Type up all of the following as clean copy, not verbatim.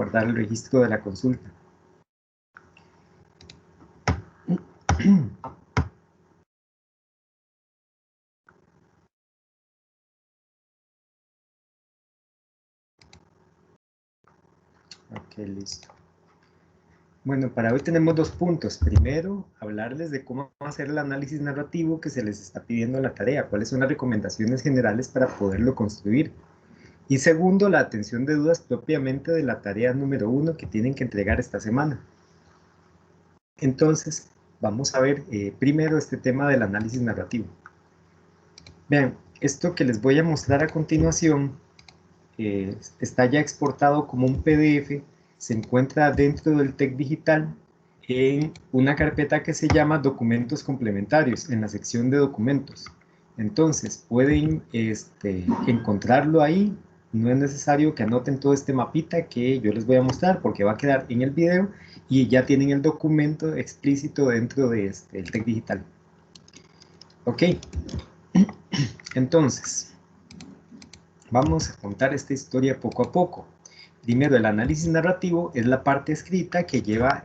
guardar el registro de la consulta. Ok, listo. Bueno, para hoy tenemos 2 puntos. Primero, hablarles de cómo hacer el análisis narrativo que se les está pidiendo en la tarea, cuáles son las recomendaciones generales para poderlo construir. Y segundo, la atención de dudas propiamente de la tarea número 1 que tienen que entregar esta semana. Entonces, vamos a ver primero este tema del análisis narrativo. Vean, esto que les voy a mostrar a continuación está ya exportado como un PDF, se encuentra dentro del TEC Digital en una carpeta que se llama Documentos Complementarios, en la sección de Documentos. Entonces, pueden encontrarlo ahí, no es necesario que anoten todo este mapita que yo les voy a mostrar porque va a quedar en el video y ya tienen el documento explícito dentro de el TEC Digital. Ok, entonces, vamos a contar esta historia poco a poco. Primero, el análisis narrativo es la parte escrita que lleva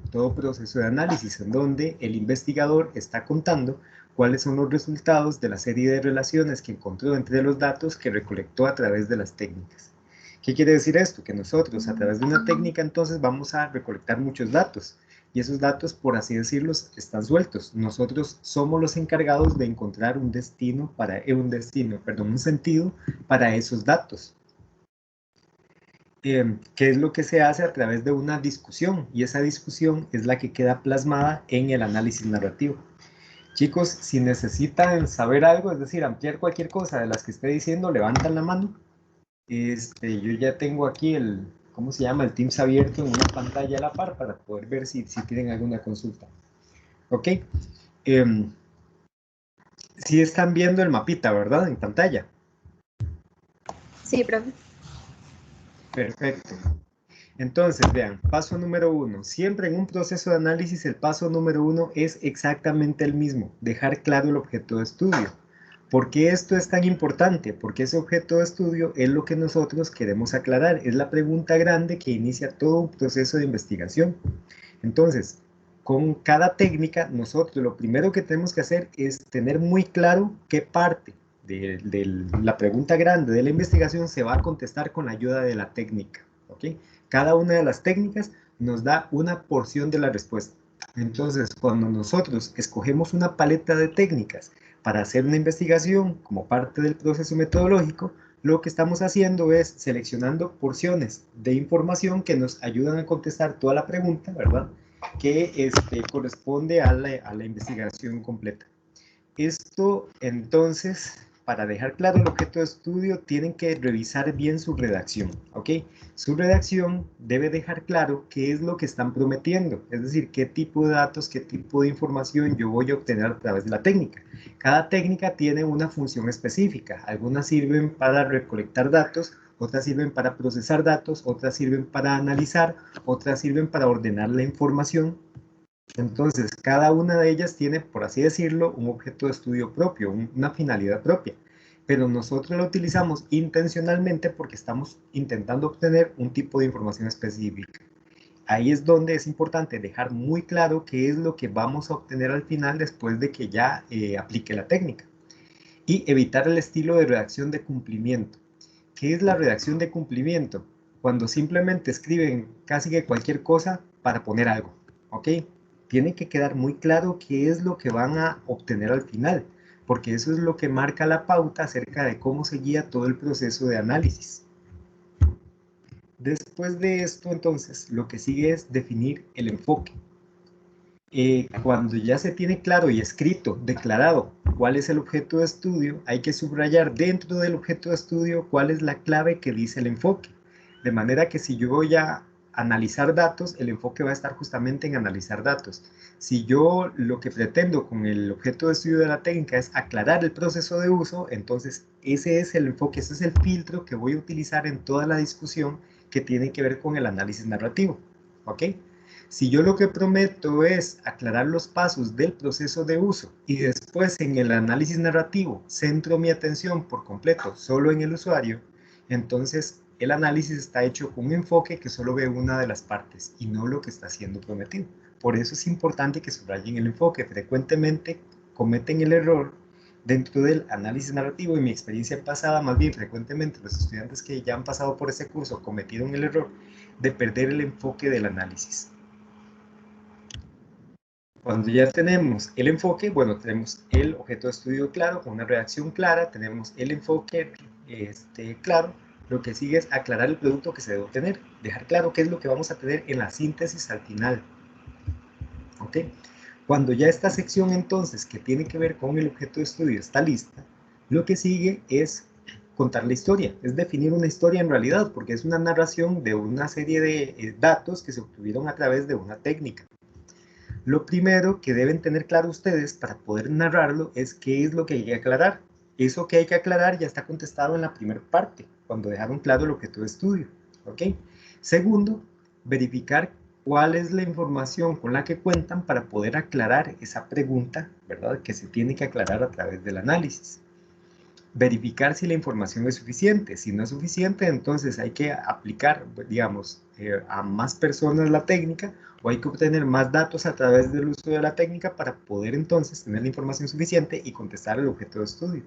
todo proceso de análisis, en donde el investigador está contando cuáles son los resultados de la serie de relaciones que encontró entre los datos que recolectó a través de las técnicas. ¿Qué quiere decir esto? Que nosotros, a través de una técnica, entonces vamos a recolectar muchos datos. Y esos datos, por así decirlo, están sueltos. Nosotros somos los encargados de encontrar un sentido para esos datos. ¿Qué es lo que se hace a través de una discusión? Y esa discusión es la que queda plasmada en el análisis narrativo. Chicos, si necesitan saber algo, es decir, ampliar cualquier cosa de las que esté diciendo, levantan la mano. Yo ya tengo aquí ¿cómo se llama? El Teams abierto en una pantalla a la par para poder ver si tienen alguna consulta. ¿Ok? Sí están viendo el mapita, ¿verdad? En pantalla. Sí, profe. Perfecto. Entonces, vean, paso número 1. Siempre en un proceso de análisis, el paso número 1 es exactamente el mismo, dejar claro el objeto de estudio. ¿Por qué esto es tan importante? Porque ese objeto de estudio es lo que nosotros queremos aclarar, es la pregunta grande que inicia todo un proceso de investigación. Entonces, con cada técnica, nosotros lo primero que tenemos que hacer es tener muy claro qué parte de la pregunta grande de la investigación se va a contestar con la ayuda de la técnica. ¿Ok? Cada una de las técnicas nos da una porción de la respuesta. Entonces, cuando nosotros escogemos una paleta de técnicas para hacer una investigación como parte del proceso metodológico, lo que estamos haciendo es seleccionando porciones de información que nos ayudan a contestar toda la pregunta, ¿verdad? Que corresponde a la investigación completa. Esto, entonces, para dejar claro el objeto de estudio, tienen que revisar bien su redacción, ¿ok? Su redacción debe dejar claro qué es lo que están prometiendo, es decir, qué tipo de datos, qué tipo de información yo voy a obtener a través de la técnica. Cada técnica tiene una función específica, algunas sirven para recolectar datos, otras sirven para procesar datos, otras sirven para analizar, otras sirven para ordenar la información. Entonces, cada una de ellas tiene, por así decirlo, un objeto de estudio propio, una finalidad propia. Pero nosotros lo utilizamos intencionalmente porque estamos intentando obtener un tipo de información específica. Ahí es donde es importante dejar muy claro qué es lo que vamos a obtener al final después de que ya aplique la técnica. Y evitar el estilo de redacción de cumplimiento. ¿Qué es la redacción de cumplimiento? Cuando simplemente escriben casi que cualquier cosa para poner algo, ¿ok? Tiene que quedar muy claro qué es lo que van a obtener al final, porque eso es lo que marca la pauta acerca de cómo se guía todo el proceso de análisis. Después de esto, entonces, lo que sigue es definir el enfoque. Cuando ya se tiene claro y escrito, declarado cuál es el objeto de estudio, hay que subrayar dentro del objeto de estudio cuál es la clave que dice el enfoque. De manera que si yo voy a analizar datos, el enfoque va a estar justamente en analizar datos. Si yo lo que pretendo con el objeto de estudio de la técnica es aclarar el proceso de uso, entonces ese es el enfoque, ese es el filtro que voy a utilizar en toda la discusión que tiene que ver con el análisis narrativo. ¿Ok? Si yo lo que prometo es aclarar los pasos del proceso de uso y después en el análisis narrativo centro mi atención por completo solo en el usuario, entonces el análisis está hecho con un enfoque que solo ve una de las partes y no lo que está siendo prometido. Por eso es importante que subrayen el enfoque. Frecuentemente cometen el error dentro del análisis narrativo. En mi experiencia pasada, más bien frecuentemente los estudiantes que ya han pasado por ese curso cometieron el error de perder el enfoque del análisis. Cuando ya tenemos el enfoque, bueno, tenemos el objeto de estudio claro, con una redacción clara, tenemos el enfoque claro, lo que sigue es aclarar el producto que se debe obtener, dejar claro qué es lo que vamos a tener en la síntesis al final. ¿Ok? Cuando ya esta sección entonces, que tiene que ver con el objeto de estudio, está lista, lo que sigue es contar la historia, es definir una historia en realidad, porque es una narración de una serie de datos que se obtuvieron a través de una técnica. Lo primero que deben tener claro ustedes para poder narrarlo es qué es lo que hay que aclarar. Eso que hay que aclarar ya está contestado en la primera parte, cuando dejaron claro el objeto de estudio. ¿Ok? Segundo, verificar cuál es la información con la que cuentan para poder aclarar esa pregunta, ¿verdad? Que se tiene que aclarar a través del análisis. Verificar si la información es suficiente. Si no es suficiente, entonces hay que aplicar, digamos, a más personas la técnica, o hay que obtener más datos a través del uso de la técnica para poder entonces tener la información suficiente y contestar el objeto de estudio.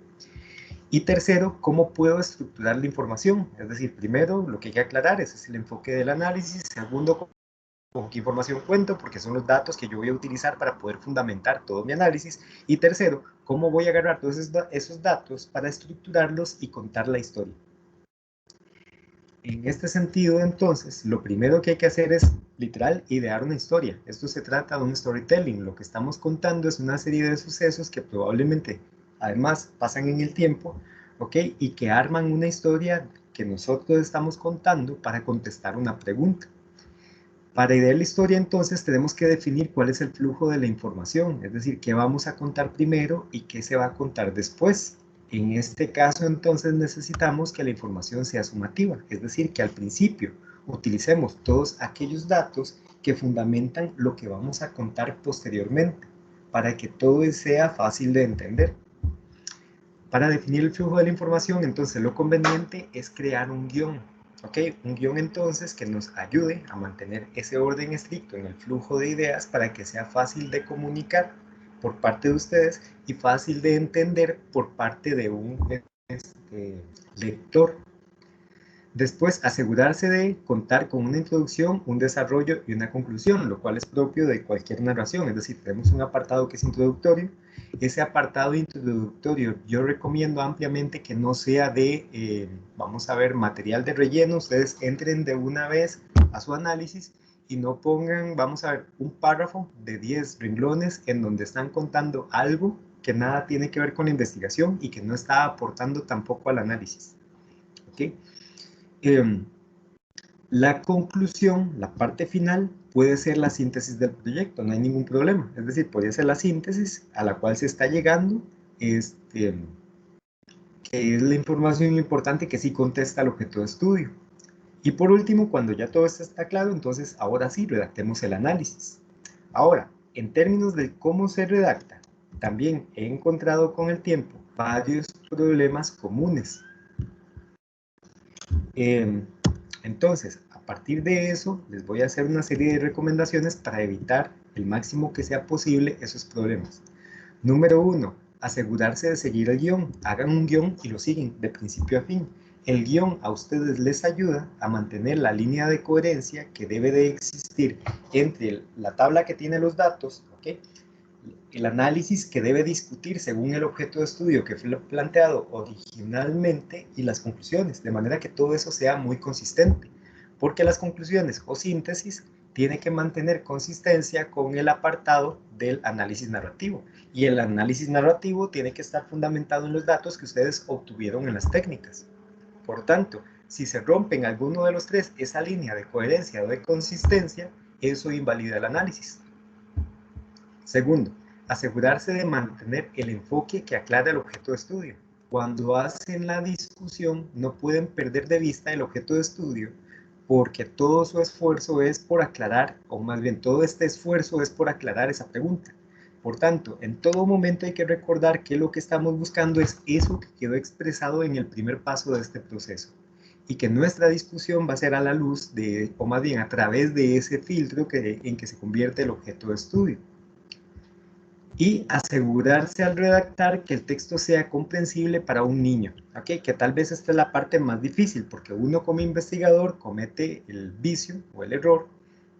Y tercero, ¿cómo puedo estructurar la información? Es decir, primero, lo que hay que aclarar, ese es el enfoque del análisis. Segundo, con qué información cuento, porque son los datos que yo voy a utilizar para poder fundamentar todo mi análisis. Y tercero, cómo voy a agarrar todos esos datos para estructurarlos y contar la historia. En este sentido, entonces, lo primero que hay que hacer es, literal, idear una historia. Esto se trata de un storytelling. Lo que estamos contando es una serie de sucesos que probablemente, además, pasan en el tiempo, ¿ok? Y que arman una historia que nosotros estamos contando para contestar una pregunta. Para idear la historia, entonces, tenemos que definir cuál es el flujo de la información, es decir, qué vamos a contar primero y qué se va a contar después. En este caso, entonces, necesitamos que la información sea sumativa, es decir, que al principio utilicemos todos aquellos datos que fundamentan lo que vamos a contar posteriormente, para que todo sea fácil de entender. Para definir el flujo de la información, entonces, lo conveniente es crear un guión. ¿Ok? Un guión entonces que nos ayude a mantener ese orden estricto en el flujo de ideas para que sea fácil de comunicar por parte de ustedes y fácil de entender por parte de un lector. Después, asegurarse de contar con una introducción, un desarrollo y una conclusión, lo cual es propio de cualquier narración. Es decir, tenemos un apartado que es introductorio. Ese apartado introductorio yo recomiendo ampliamente que no sea de, vamos a ver, material de relleno. Ustedes entren de una vez a su análisis y no pongan, vamos a ver, un párrafo de 10 renglones en donde están contando algo que nada tiene que ver con la investigación y que no está aportando tampoco al análisis. ¿Ok? La conclusión, la parte final, puede ser la síntesis del proyecto, no hay ningún problema. Es decir, puede ser la síntesis a la cual se está llegando, que es la información importante que sí contesta al objeto de estudio. Y por último, cuando ya todo esto está claro, entonces ahora sí redactemos el análisis. Ahora, en términos de cómo se redacta, también he encontrado con el tiempo varios problemas comunes. Entonces, a partir de eso, les voy a hacer una serie de recomendaciones para evitar el máximo que sea posible esos problemas. Número 1, asegurarse de seguir el guión. Hagan un guión y lo siguen de principio a fin. El guión a ustedes les ayuda a mantener la línea de coherencia que debe de existir entre la tabla que tiene los datos, ¿ok? El análisis que debe discutir según el objeto de estudio que fue planteado originalmente y las conclusiones, de manera que todo eso sea muy consistente, porque las conclusiones o síntesis tienen que mantener consistencia con el apartado del análisis narrativo, y el análisis narrativo tiene que estar fundamentado en los datos que ustedes obtuvieron en las técnicas. Por tanto, si se rompen alguno de los tres, esa línea de coherencia o de consistencia, eso invalida el análisis. Segundo, asegurarse de mantener el enfoque que aclara el objeto de estudio. Cuando hacen la discusión, no pueden perder de vista el objeto de estudio, porque todo su esfuerzo es por aclarar, o más bien todo este esfuerzo es por aclarar esa pregunta. Por tanto, en todo momento hay que recordar que lo que estamos buscando es eso que quedó expresado en el primer paso de este proceso. y que nuestra discusión va a ser a la luz de, o más bien a través de ese filtro en que se convierte el objeto de estudio. Y asegurarse al redactar que el texto sea comprensible para un niño, ¿ok? Que tal vez esta es la parte más difícil, porque uno como investigador comete el vicio o el error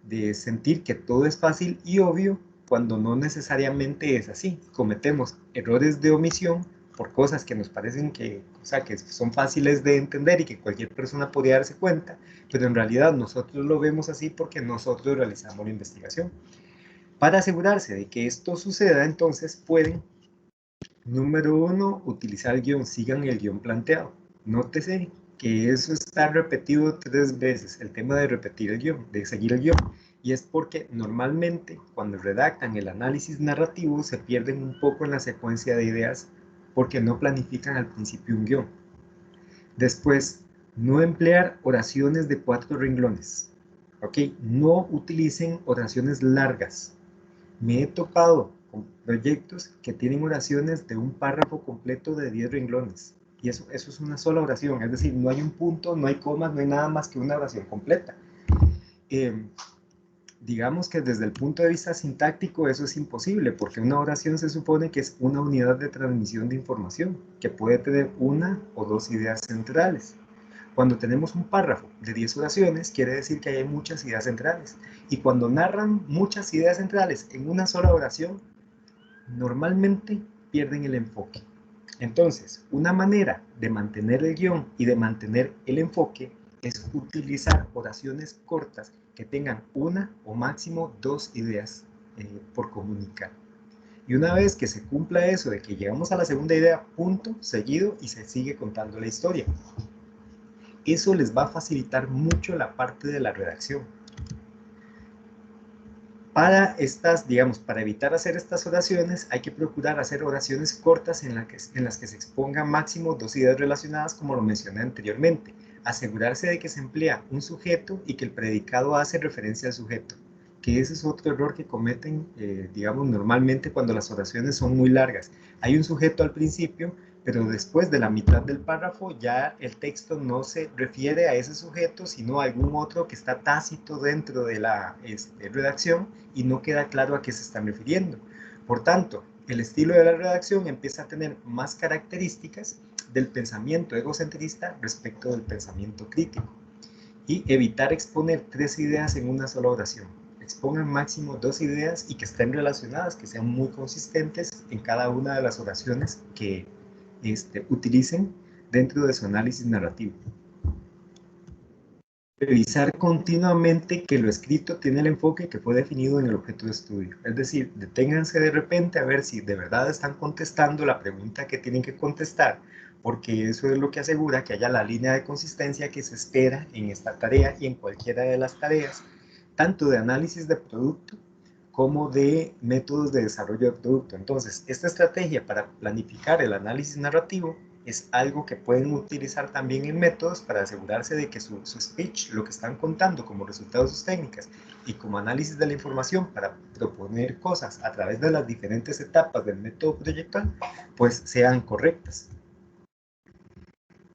de sentir que todo es fácil y obvio cuando no necesariamente es así. Cometemos errores de omisión por cosas que nos parecen que, o sea, que son fáciles de entender y que cualquier persona podría darse cuenta, pero en realidad nosotros lo vemos así porque nosotros realizamos la investigación. Para asegurarse de que esto suceda, entonces pueden, número 1, utilizar el guión, sigan el guión planteado. Nótese que eso está repetido 3 veces, el tema de repetir el guión, de seguir el guión. Y es porque normalmente cuando redactan el análisis narrativo se pierden un poco en la secuencia de ideas porque no planifican al principio un guión. Después, no emplear oraciones de 4 renglones. ¿Ok? No utilicen oraciones largas. Me he topado con proyectos que tienen oraciones de un párrafo completo de 10 renglones. Y eso es una sola oración, es decir, no hay un punto, no hay comas, no hay nada más que una oración completa. Digamos que desde el punto de vista sintáctico eso es imposible, porque una oración se supone que es una unidad de transmisión de información, que puede tener una o dos ideas centrales. Cuando tenemos un párrafo de 10 oraciones, quiere decir que hay muchas ideas centrales. Y cuando narran muchas ideas centrales en una sola oración, normalmente pierden el enfoque. Entonces, una manera de mantener el guión y de mantener el enfoque es utilizar oraciones cortas que tengan una o máximo dos ideas por comunicar. Y una vez que se cumpla eso de que llegamos a la segunda idea, punto, seguido, y se sigue contando la historia. Eso les va a facilitar mucho la parte de la redacción. Para estas, digamos, para evitar hacer estas oraciones, hay que procurar hacer oraciones cortas en las que se expongan máximo dos ideas relacionadas, como lo mencioné anteriormente. Asegurarse de que se emplea un sujeto y que el predicado hace referencia al sujeto, que ese es otro error que cometen, digamos, normalmente cuando las oraciones son muy largas. Hay un sujeto al principio, pero después de la mitad del párrafo ya el texto no se refiere a ese sujeto, sino a algún otro que está tácito dentro de la redacción y no queda claro a qué se están refiriendo. Por tanto, el estilo de la redacción empieza a tener más características del pensamiento egocentrista respecto del pensamiento crítico. Y evitar exponer 3 ideas en una sola oración. Expongan máximo 2 ideas y que estén relacionadas, que sean muy consistentes en cada una de las oraciones que utilicen dentro de su análisis narrativo. Revisar continuamente que lo escrito tiene el enfoque que fue definido en el objeto de estudio. Es decir, deténganse de repente a ver si de verdad están contestando la pregunta que tienen que contestar, porque eso es lo que asegura que haya la línea de consistencia que se espera en esta tarea y en cualquiera de las tareas, tanto de análisis de producto como de métodos de desarrollo de producto. Entonces, esta estrategia para planificar el análisis narrativo es algo que pueden utilizar también en métodos para asegurarse de que su speech, lo que están contando como resultados de sus técnicas y como análisis de la información para proponer cosas a través de las diferentes etapas del método proyectual, pues sean correctas.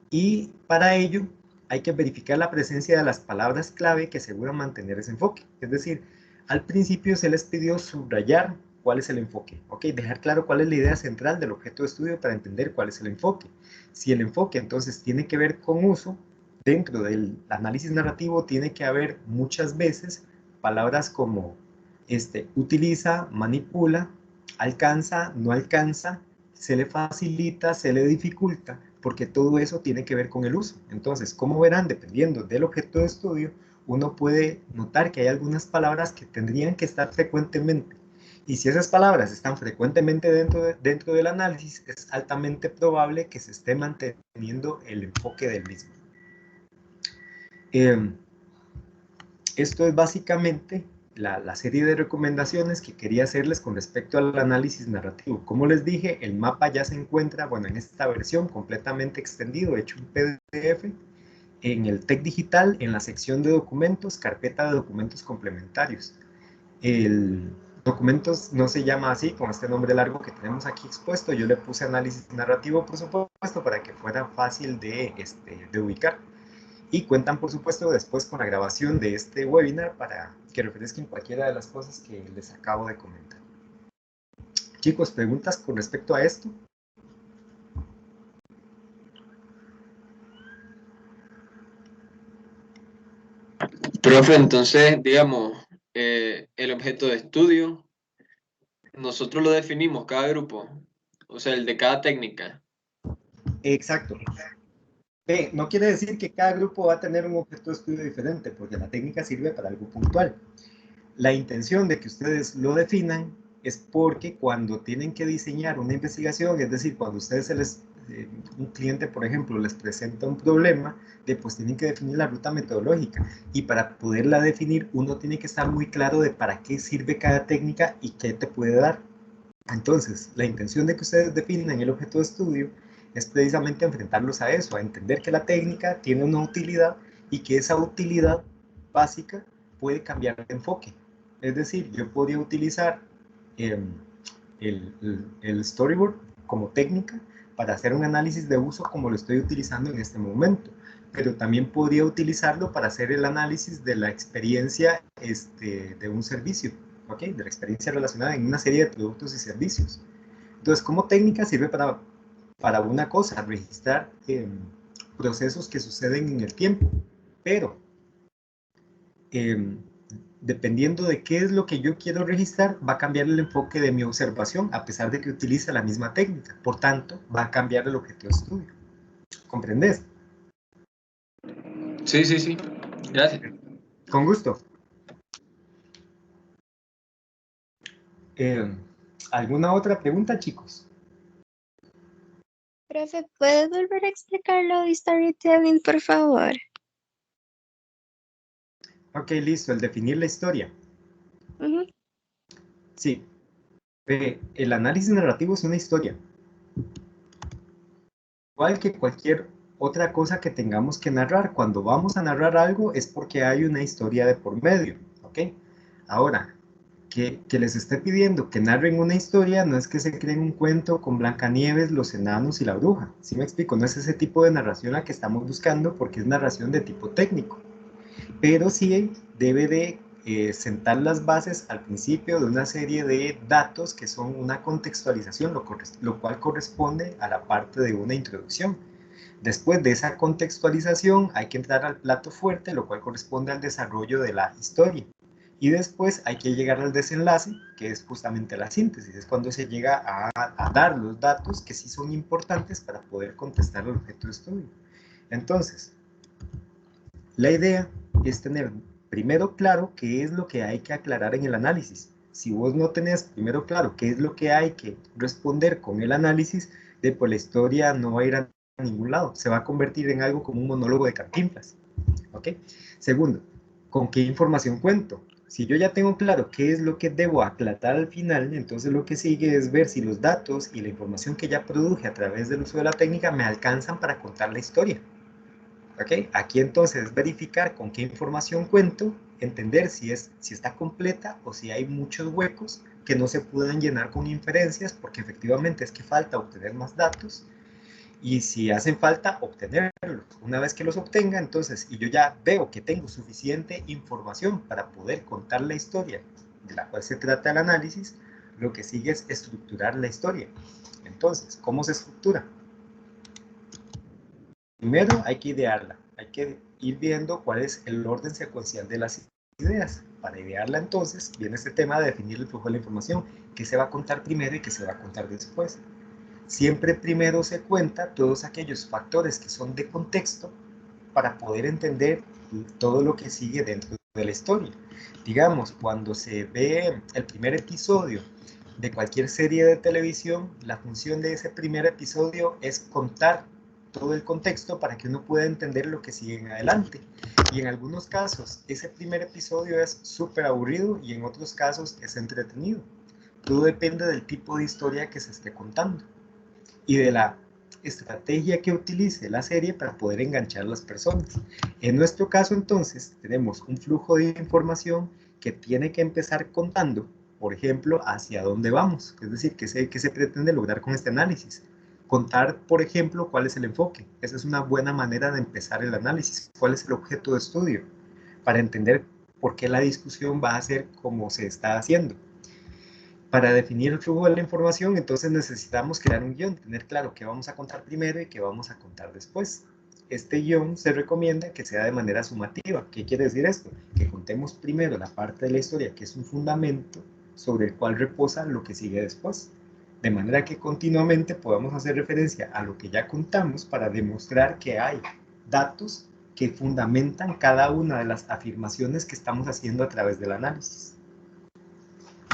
Y para ello hay que verificar la presencia de las palabras clave que aseguran mantener ese enfoque. Es decir, al principio se les pidió subrayar cuál es el enfoque, ¿ok? Dejar claro cuál es la idea central del objeto de estudio para entender cuál es el enfoque. Si el enfoque entonces tiene que ver con uso, dentro del análisis narrativo tiene que haber muchas veces palabras como utiliza, manipula, alcanza, no alcanza, se le facilita, se le dificulta, porque todo eso tiene que ver con el uso. Entonces, como verán, dependiendo del objeto de estudio, uno puede notar que hay algunas palabras que tendrían que estar frecuentemente. Y si esas palabras están frecuentemente dentro del análisis, es altamente probable que se esté manteniendo el enfoque del mismo. Esto es básicamente la serie de recomendaciones que quería hacerles con respecto al análisis narrativo. Como les dije, el mapa ya se encuentra, bueno, en esta versión completamente extendido, hecho un PDF, en el TEC Digital, en la sección de documentos, carpeta de documentos complementarios. El documentos no se llama así, con este nombre largo que tenemos aquí expuesto. Yo le puse análisis narrativo, por supuesto, para que fuera fácil de ubicar. Y cuentan, por supuesto, después con la grabación de este webinar para que refresquen cualquiera de las cosas que les acabo de comentar. Chicos, ¿preguntas con respecto a esto? Profe, entonces, digamos, el objeto de estudio, nosotros lo definimos cada grupo, o sea, el de cada técnica. Exacto. No quiere decir que cada grupo va a tener un objeto de estudio diferente, porque la técnica sirve para algo puntual. La intención de que ustedes lo definan es porque cuando tienen que diseñar una investigación, es decir, cuando ustedes un cliente, por ejemplo, les presenta un problema, pues tienen que definir la ruta metodológica. Y para poderla definir, uno tiene que estar muy claro de para qué sirve cada técnica y qué te puede dar. Entonces, la intención de que ustedes definan el objeto de estudio es precisamente enfrentarlos a eso, a entender que la técnica tiene una utilidad y que esa utilidad básica puede cambiar de enfoque. Es decir, yo podría utilizar el storyboard como técnica para hacer un análisis de uso como lo estoy utilizando en este momento, pero también podría utilizarlo para hacer el análisis de la experiencia de un servicio, ¿ok? De la experiencia relacionada en una serie de productos y servicios. Entonces, como técnica sirve para una cosa, registrar procesos que suceden en el tiempo, pero dependiendo de qué es lo que yo quiero registrar, va a cambiar el enfoque de mi observación, a pesar de que utilice la misma técnica. Por tanto, va a cambiar el objeto de estudio. ¿Comprendes? Sí, sí, sí. Gracias. Con gusto. ¿Alguna otra pregunta, chicos? Profe, ¿puedes volver a explicarlo de storytelling, por favor? Ok, listo. El definir la historia. Sí. El análisis narrativo es una historia. Igual que cualquier otra cosa que tengamos que narrar. Cuando vamos a narrar algo es porque hay una historia de por medio. ¿Ok? Ahora, que les esté pidiendo que narren una historia no es que se creen un cuento con Blancanieves, los enanos y la bruja. ¿Sí me explico? No es ese tipo de narración la que estamos buscando porque es narración de tipo técnico. Pero sí debe de sentar las bases al principio de una serie de datos que son una contextualización, lo cual corresponde a la parte de una introducción. Después de esa contextualización hay que entrar al plato fuerte, lo cual corresponde al desarrollo de la historia. Y después hay que llegar al desenlace, que es justamente la síntesis, es cuando se llega a dar los datos que sí son importantes para poder contestar el objeto de estudio. Entonces, la idea es tener primero claro qué es lo que hay que aclarar en el análisis. Si vos no tenés primero claro qué es lo que hay que responder con el análisis, pues la historia no va a ir a ningún lado, se va a convertir en algo como un monólogo de Cantinflas. ¿Ok? Segundo, ¿con qué información cuento? Si yo ya tengo claro qué es lo que debo aclarar al final, entonces lo que sigue es ver si los datos y la información que ya produje a través del uso de la técnica me alcanzan para contar la historia. ¿Ok? Aquí entonces es verificar con qué información cuento, entender si está completa o si hay muchos huecos que no se puedan llenar con inferencias porque efectivamente es que falta obtener más datos. Y si hacen falta, obtenerlos. Una vez que los obtenga, entonces, y yo ya veo que tengo suficiente información para poder contar la historia de la cual se trata el análisis, lo que sigue es estructurar la historia. Entonces, ¿cómo se estructura? Primero hay que idearla, hay que ir viendo cuál es el orden secuencial de las ideas. Para idearla entonces viene este tema de definir el flujo de la información, qué se va a contar primero y qué se va a contar después. Siempre primero se cuenta todos aquellos factores que son de contexto para poder entender todo lo que sigue dentro de la historia. Digamos, cuando se ve el primer episodio de cualquier serie de televisión, la función de ese primer episodio es contar todo el contexto para que uno pueda entender lo que sigue en adelante. Y en algunos casos, ese primer episodio es súper aburrido y en otros casos es entretenido. Todo depende del tipo de historia que se esté contando y de la estrategia que utilice la serie para poder enganchar a las personas. En nuestro caso, entonces, tenemos un flujo de información que tiene que empezar contando, por ejemplo, hacia dónde vamos, es decir, qué se pretende lograr con este análisis, contar, por ejemplo, cuál es el enfoque. Esa es una buena manera de empezar el análisis. ¿Cuál es el objeto de estudio? Para entender por qué la discusión va a ser como se está haciendo. Para definir el flujo de la información, entonces necesitamos crear un guión, tener claro qué vamos a contar primero y qué vamos a contar después. Este guión se recomienda que sea de manera sumativa. ¿Qué quiere decir esto? Que contemos primero la parte de la historia, que es un fundamento sobre el cual reposa lo que sigue después. De manera que continuamente podamos hacer referencia a lo que ya contamos para demostrar que hay datos que fundamentan cada una de las afirmaciones que estamos haciendo a través del análisis.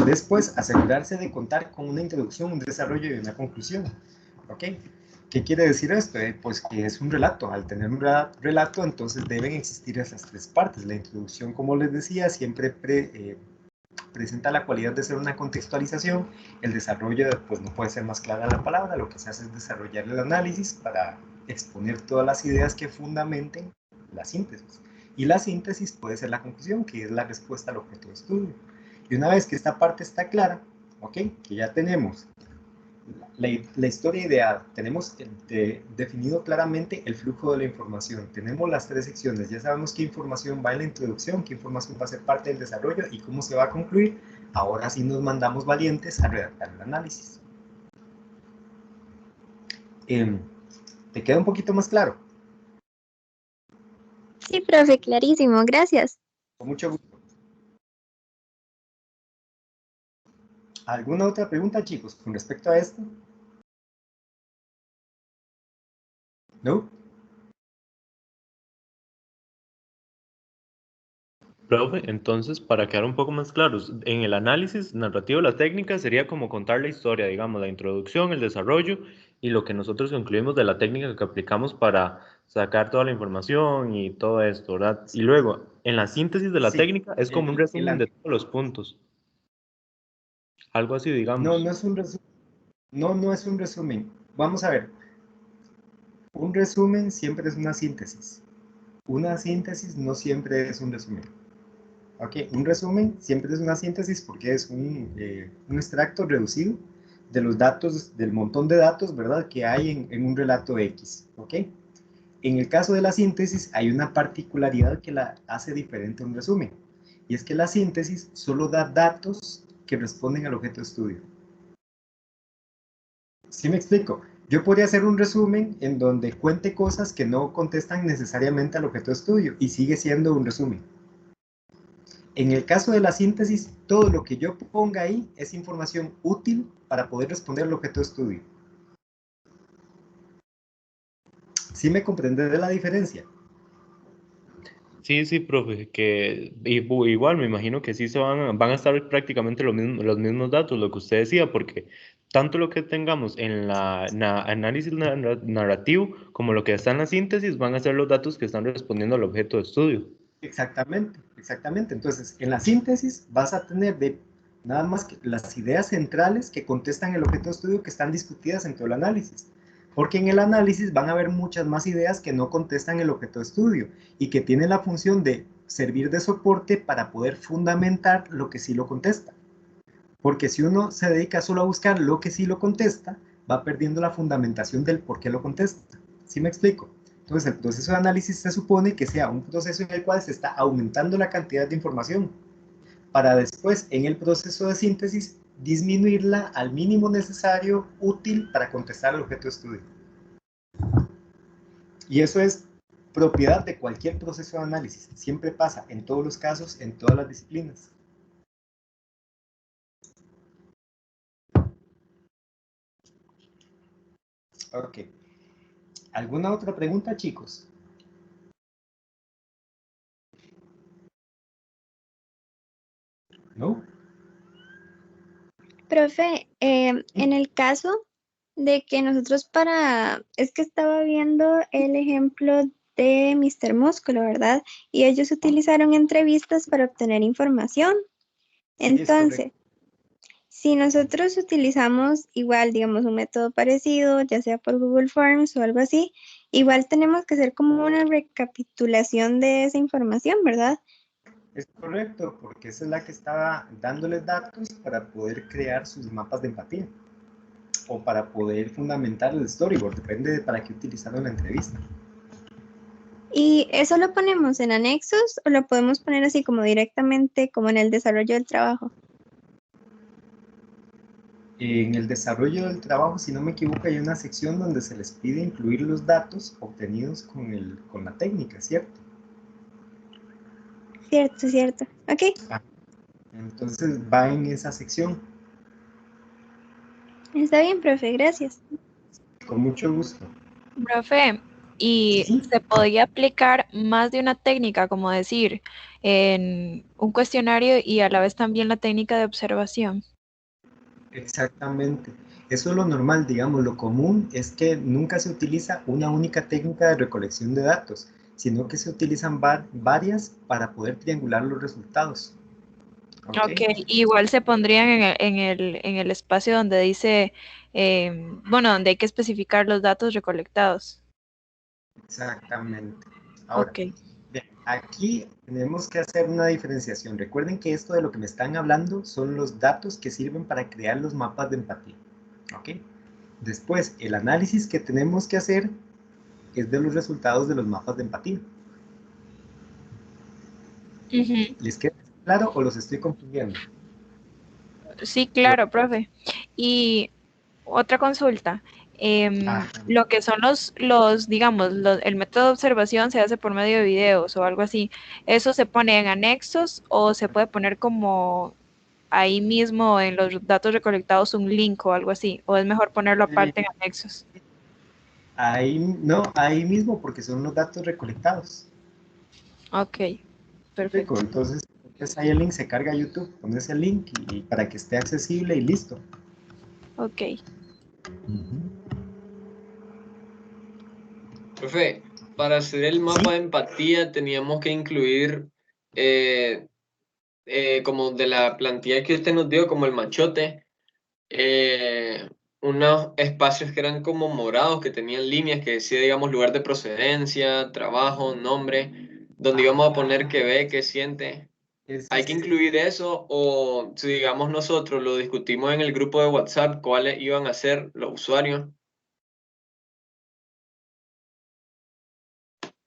Después, asegurarse de contar con una introducción, un desarrollo y una conclusión. ¿Ok? ¿Qué quiere decir esto? Pues que es un relato. Al tener un relato, entonces deben existir esas tres partes. La introducción, como les decía, siempre presenta la cualidad de ser una contextualización. El desarrollo, pues no puede ser más clara la palabra. Lo que se hace es desarrollar el análisis para exponer todas las ideas que fundamenten la síntesis. Y la síntesis puede ser la conclusión, que es la respuesta al objeto de estudio. Y una vez que esta parte está clara, ¿ok? Que ya tenemos la historia ideal, tenemos definido claramente el flujo de la información, tenemos las tres secciones, ya sabemos qué información va en la introducción, qué información va a ser parte del desarrollo y cómo se va a concluir. Ahora sí nos mandamos valientes a redactar el análisis. ¿Te queda un poquito más claro? Sí, profe, clarísimo, gracias. Con mucho gusto. ¿Alguna otra pregunta, chicos, con respecto a esto? ¿No? Profe, entonces, para quedar un poco más claros, en el análisis narrativo, la técnica sería como contar la historia, digamos, la introducción, el desarrollo y lo que nosotros concluimos de la técnica que aplicamos para sacar toda la información y todo esto, ¿verdad? Y luego, en la síntesis de la Sí. técnica es como un resumen de todos los puntos. Algo así, digamos. No, no es un resumen. No es un resumen. Vamos a ver. Un resumen siempre es una síntesis. Una síntesis no siempre es un resumen. Ok, un resumen siempre es una síntesis porque es un extracto reducido de los datos, del montón de datos, ¿verdad?, que hay en un relato X. Ok. En el caso de la síntesis hay una particularidad que la hace diferente a un resumen. Y es que la síntesis solo da datos que responden al objeto de estudio. ¿Sí me explico? Yo podría hacer un resumen en donde cuente cosas que no contestan necesariamente al objeto de estudio y sigue siendo un resumen. En el caso de la síntesis, todo lo que yo ponga ahí es información útil para poder responder al objeto de estudio. ¿Sí me comprende de la diferencia? Sí, sí, profe, que igual me imagino que sí van a estar prácticamente los mismos datos, lo que usted decía, porque tanto lo que tengamos en la análisis narrativo como lo que está en la síntesis van a ser los datos que están respondiendo al objeto de estudio. Exactamente, exactamente. Entonces, en la síntesis vas a tener nada más que las ideas centrales que contestan el objeto de estudio que están discutidas en todo el análisis. Porque en el análisis van a haber muchas más ideas que no contestan el objeto de estudio y que tienen la función de servir de soporte para poder fundamentar lo que sí lo contesta. Porque si uno se dedica solo a buscar lo que sí lo contesta, va perdiendo la fundamentación del por qué lo contesta. ¿Sí me explico? Entonces, el proceso de análisis se supone que sea un proceso en el cual se está aumentando la cantidad de información para después, en el proceso de síntesis, disminuirla al mínimo necesario útil para contestar al objeto de estudio. Y eso es propiedad de cualquier proceso de análisis. Siempre pasa en todos los casos, en todas las disciplinas. Ok. ¿Alguna otra pregunta, chicos? ¿No? Profe, en el caso de que nosotros es que estaba viendo el ejemplo de Mr. Músculo, ¿verdad? Y ellos utilizaron entrevistas para obtener información. Sí, es correcto. Entonces, si nosotros utilizamos igual, digamos, un método parecido, ya sea por Google Forms o algo así, igual tenemos que hacer como una recapitulación de esa información, ¿verdad? Es correcto, porque esa es la que estaba dándoles datos para poder crear sus mapas de empatía. o para poder fundamentar el storyboard, depende de para qué utilizaron la entrevista. ¿Y eso lo ponemos en anexos o lo podemos poner así como directamente como en el desarrollo del trabajo? En el desarrollo del trabajo, si no me equivoco, hay una sección donde se les pide incluir los datos obtenidos con la técnica, ¿cierto? Cierto, cierto. Ok, Entonces va en esa sección. está bien, profe, gracias. Con mucho gusto. Profe, ¿y Sí, se podría aplicar más de una técnica, como decir, en un cuestionario y a la vez también la técnica de observación? exactamente. Eso es lo normal, digamos. Lo común es que nunca se utiliza una única técnica de recolección de datos, sino que se utilizan varias para poder triangular los resultados. ¿Ok? Ok, igual se pondrían en el espacio donde dice, bueno, donde hay que especificar los datos recolectados. Exactamente. Ahora, Ok. bien, aquí tenemos que hacer una diferenciación. Recuerden que esto de lo que me están hablando son los datos que sirven para crear los mapas de empatía. ¿Ok? Después, el análisis que tenemos que hacer es de los resultados de los mapas de empatía. Ujú. ¿Les queda claro o los estoy confundiendo? Sí, claro, profe. Y otra consulta. Ah, Lo que son digamos, el método de observación se hace por medio de videos o algo así. ¿Eso se pone en anexos o se puede poner como ahí mismo en los datos recolectados un link o algo así? ¿O es mejor ponerlo aparte en anexos? ahí, no, ahí mismo porque son los datos recolectados. Ok, perfecto. Entonces, ahí el link se carga a YouTube, pones el link y para que esté accesible y listo. Ok. Profe, para hacer el mapa de empatía teníamos que incluir como de la plantilla que usted nos dio, como el machote, unos espacios que eran como morados, que tenían líneas que decía, digamos, lugar de procedencia, trabajo, nombre, donde íbamos a poner qué ve, qué siente. ¿Hay que incluir eso o si digamos nosotros lo discutimos en el grupo de WhatsApp, cuáles iban a ser los usuarios?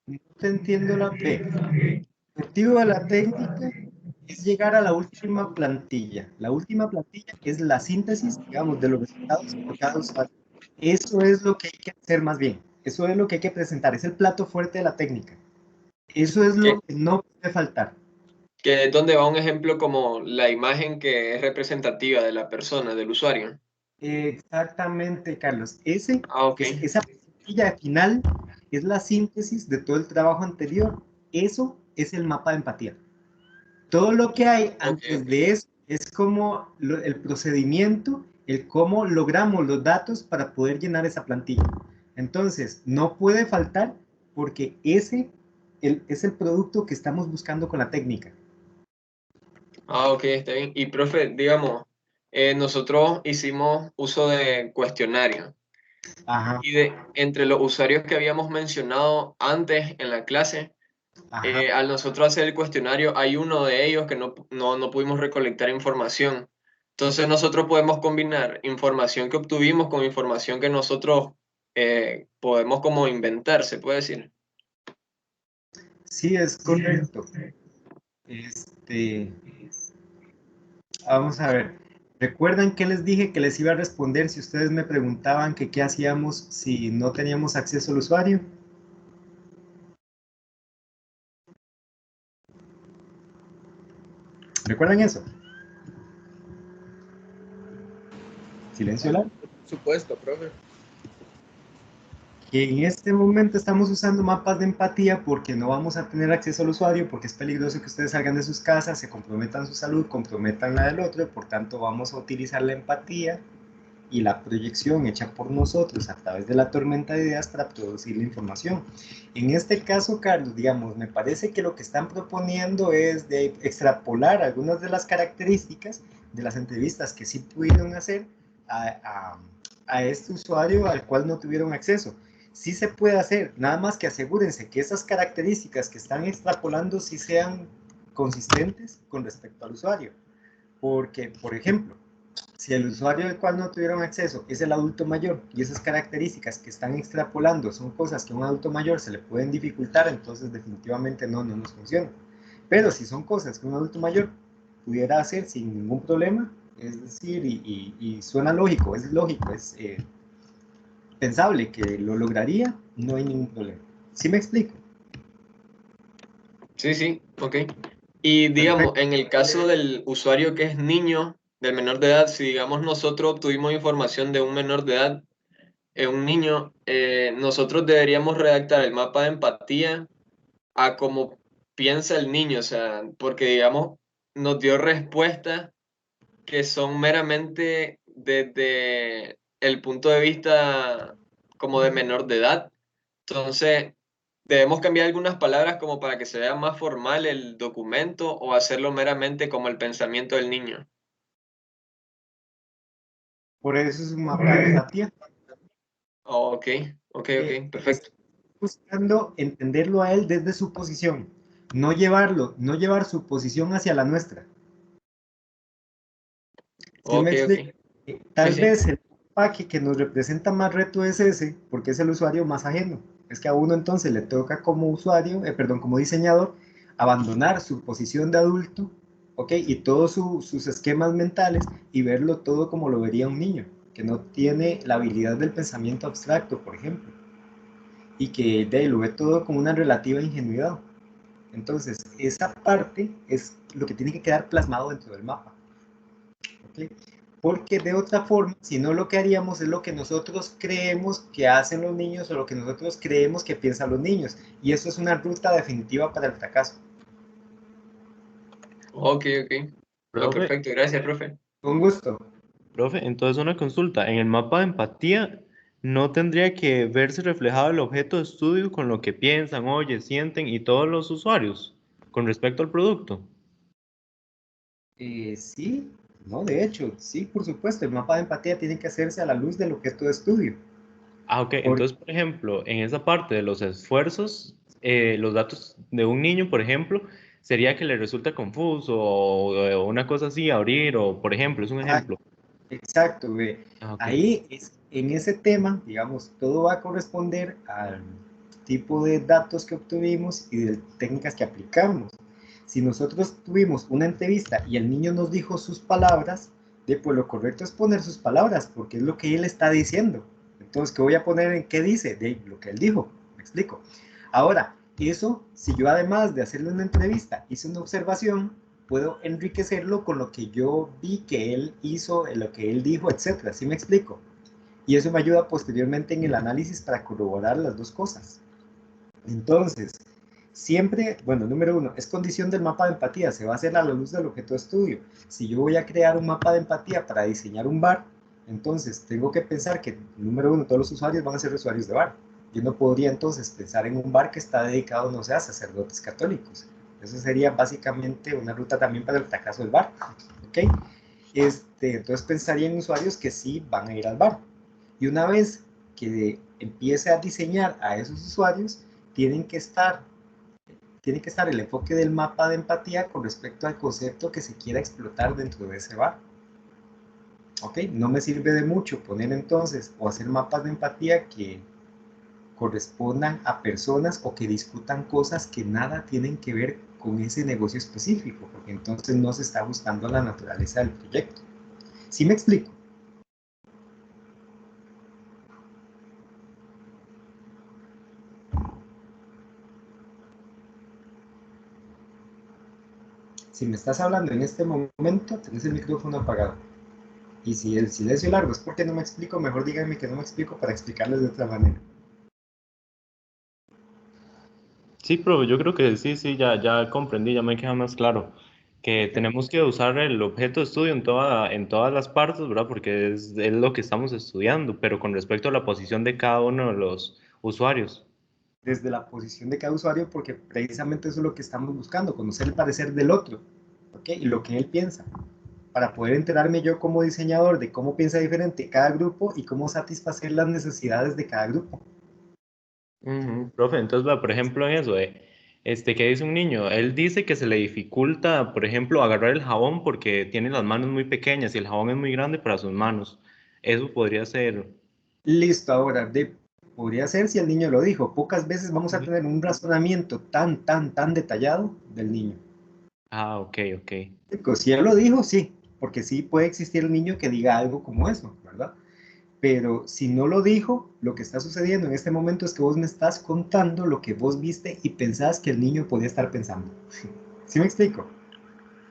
No te entiendo la P. El objetivo de la técnica es llegar a la última plantilla. La última plantilla es la síntesis, digamos, de los resultados por cada usuario. Eso es lo que hay que hacer más bien. Eso es lo que hay que presentar. Es el plato fuerte de la técnica. Eso es Que, lo que no puede faltar. que es donde va un ejemplo como la imagen que es representativa de la persona, del usuario. Exactamente, Carlos. Ah, ok. Esa plantilla final es la síntesis de todo el trabajo anterior. Eso es el mapa de empatía. Todo lo que hay Ok, antes ok. de eso es como el procedimiento, el cómo logramos los datos para poder llenar esa plantilla. Entonces, no puede faltar porque ese es el producto que estamos buscando con la técnica. Ah, ok, está bien. Y profe, digamos, nosotros hicimos uso de cuestionario Ajá, y de entre los usuarios que habíamos mencionado antes en la clase, ajá. al nosotros hacer el cuestionario, hay uno de ellos que no pudimos recolectar información. Entonces nosotros podemos combinar información que obtuvimos con información que nosotros podemos como inventar, se puede decir. Sí, es correcto. Vamos a ver. ¿Recuerdan que les dije que les iba a responder si ustedes me preguntaban que qué hacíamos si no teníamos acceso al usuario? ¿Recuerdan eso? Silencio largo. Por supuesto, profe. Que en este momento estamos usando mapas de empatía porque no vamos a tener acceso al usuario, porque es peligroso que ustedes salgan de sus casas, se comprometan su salud, comprometan la del otro, y por tanto vamos a utilizar la empatía y la proyección hecha por nosotros a través de la tormenta de ideas para producir la información. En este caso, Carlos, digamos, me parece que lo que están proponiendo es de extrapolar algunas de las características de las entrevistas que sí pudieron hacer a este usuario al cual no tuvieron acceso. Sí se puede hacer, nada más que asegúrense que esas características que están extrapolando sí sean consistentes con respecto al usuario. Porque, por ejemplo, Si el usuario del cual no tuvieron acceso es el adulto mayor y esas características que están extrapolando son cosas que a un adulto mayor se le pueden dificultar, entonces definitivamente no nos funciona. Pero si son cosas que un adulto mayor pudiera hacer sin ningún problema, es decir, y suena lógico, es pensable que lo lograría, no hay ningún problema. ¿Sí me explico? Sí, ok. Y digamos, Perfecto. en el caso del usuario que es niño, del menor de edad, si digamos nosotros obtuvimos información de un menor de edad, un niño, nosotros deberíamos redactar el mapa de empatía a cómo piensa el niño, o sea, porque digamos, nos dio respuestas que son meramente desde el punto de vista como de menor de edad. Entonces, debemos cambiar algunas palabras como para que se vea más formal el documento o hacerlo meramente como el pensamiento del niño. Por eso es un mapa de empatía. Oh, ok, perfecto. Buscando entenderlo a él desde su posición, no llevar su posición hacia la nuestra. ¿Sí Ok, me explico? ok. Tal Sí. vez el empaque que nos representa más reto es ese, porque es el usuario más ajeno. Es que a uno entonces le toca como usuario, como diseñador, abandonar su posición de adulto, ¿ok? Y todos sus esquemas mentales y verlo todo como lo vería un niño, que no tiene la habilidad del pensamiento abstracto, por ejemplo, y que de ahí lo ve todo con una relativa ingenuidad. Entonces, esa parte es lo que tiene que quedar plasmado dentro del mapa. ¿Okay? Porque de otra forma, si no, lo que haríamos es lo que nosotros creemos que hacen los niños o lo que nosotros creemos que piensan los niños. Y eso es una ruta definitiva para el fracaso. Ok. No, Profe, perfecto, gracias, profe. Con gusto. profe, entonces una consulta. En el mapa de empatía no tendría que verse reflejado el objeto de estudio con lo que piensan, oyen, sienten y todos los usuarios con respecto al producto. Sí, no, de hecho, sí, por supuesto, el mapa de empatía tiene que hacerse a la luz del objeto de estudio. Ah, ok. Porque, Entonces, por ejemplo, en esa parte de los esfuerzos, los datos de un niño, por ejemplo, sería que le resulta confuso o una cosa así, abrir, o por ejemplo, es un ejemplo. exacto, ve. Ah, ok. Ahí, en ese tema, digamos, todo va a corresponder al tipo de datos que obtuvimos y de técnicas que aplicamos. Si nosotros tuvimos una entrevista y el niño nos dijo sus palabras, pues lo correcto es poner sus palabras, porque es lo que él está diciendo. Entonces, ¿qué voy a poner en qué dice? De lo que él dijo, me explico. Ahora, eso, si yo además de hacerle una entrevista hice una observación, puedo enriquecerlo con lo que yo vi que él hizo, lo que él dijo, etcétera. ¿Sí me explico? Y eso me ayuda posteriormente en el análisis para corroborar las dos cosas. Entonces, siempre, bueno, número uno, es condición del mapa de empatía, se va a hacer a la luz del objeto de estudio. Si yo voy a crear un mapa de empatía para diseñar un bar, entonces tengo que pensar que, número uno, todos los usuarios van a ser usuarios de bar. Yo no podría entonces pensar en un bar que está dedicado, no sé, a sacerdotes católicos. Eso sería básicamente una ruta también para el fracaso del bar. ¿Ok? Entonces pensaría en usuarios que sí van a ir al bar. Y una vez que empiece a diseñar a esos usuarios, tienen que estar tiene que estar el enfoque del mapa de empatía con respecto al concepto que se quiera explotar dentro de ese bar. ¿Ok? No me sirve de mucho poner entonces o hacer mapas de empatía que correspondan a personas o que discutan cosas que nada tienen que ver con ese negocio específico, porque entonces no se está buscando la naturaleza del proyecto. ¿Sí me explico? Si me estás hablando en este momento, tenés el micrófono apagado. Y si el silencio es largo es porque no me explico, mejor díganme que no me explico para explicarles de otra manera. Sí, profe, yo creo que sí, ya comprendí, ya me queda más claro que tenemos que usar el objeto de estudio en todas las partes, ¿verdad? Porque es lo que estamos estudiando, pero con respecto a la posición de cada uno de los usuarios. Desde la posición de cada usuario, porque precisamente eso es lo que estamos buscando, conocer el parecer del otro, ¿ok? Y lo que él piensa, para poder enterarme yo como diseñador de cómo piensa diferente cada grupo y cómo satisfacer las necesidades de cada grupo. Profe, entonces, vea, por ejemplo, en eso, ¿Qué dice un niño? Él dice que se le dificulta, por ejemplo, agarrar el jabón porque tiene las manos muy pequeñas y el jabón es muy grande para sus manos. Eso podría ser. Listo, ahora, podría ser si el niño lo dijo. Pocas veces vamos a tener un razonamiento tan detallado del niño. Ah, ok, ok. Si él lo dijo, sí, porque sí puede existir el niño que diga algo como eso, ¿verdad? Pero si no lo dijo, lo que está sucediendo en este momento es que vos me estás contando lo que vos viste y pensás que el niño podía estar pensando. ¿Sí me explico?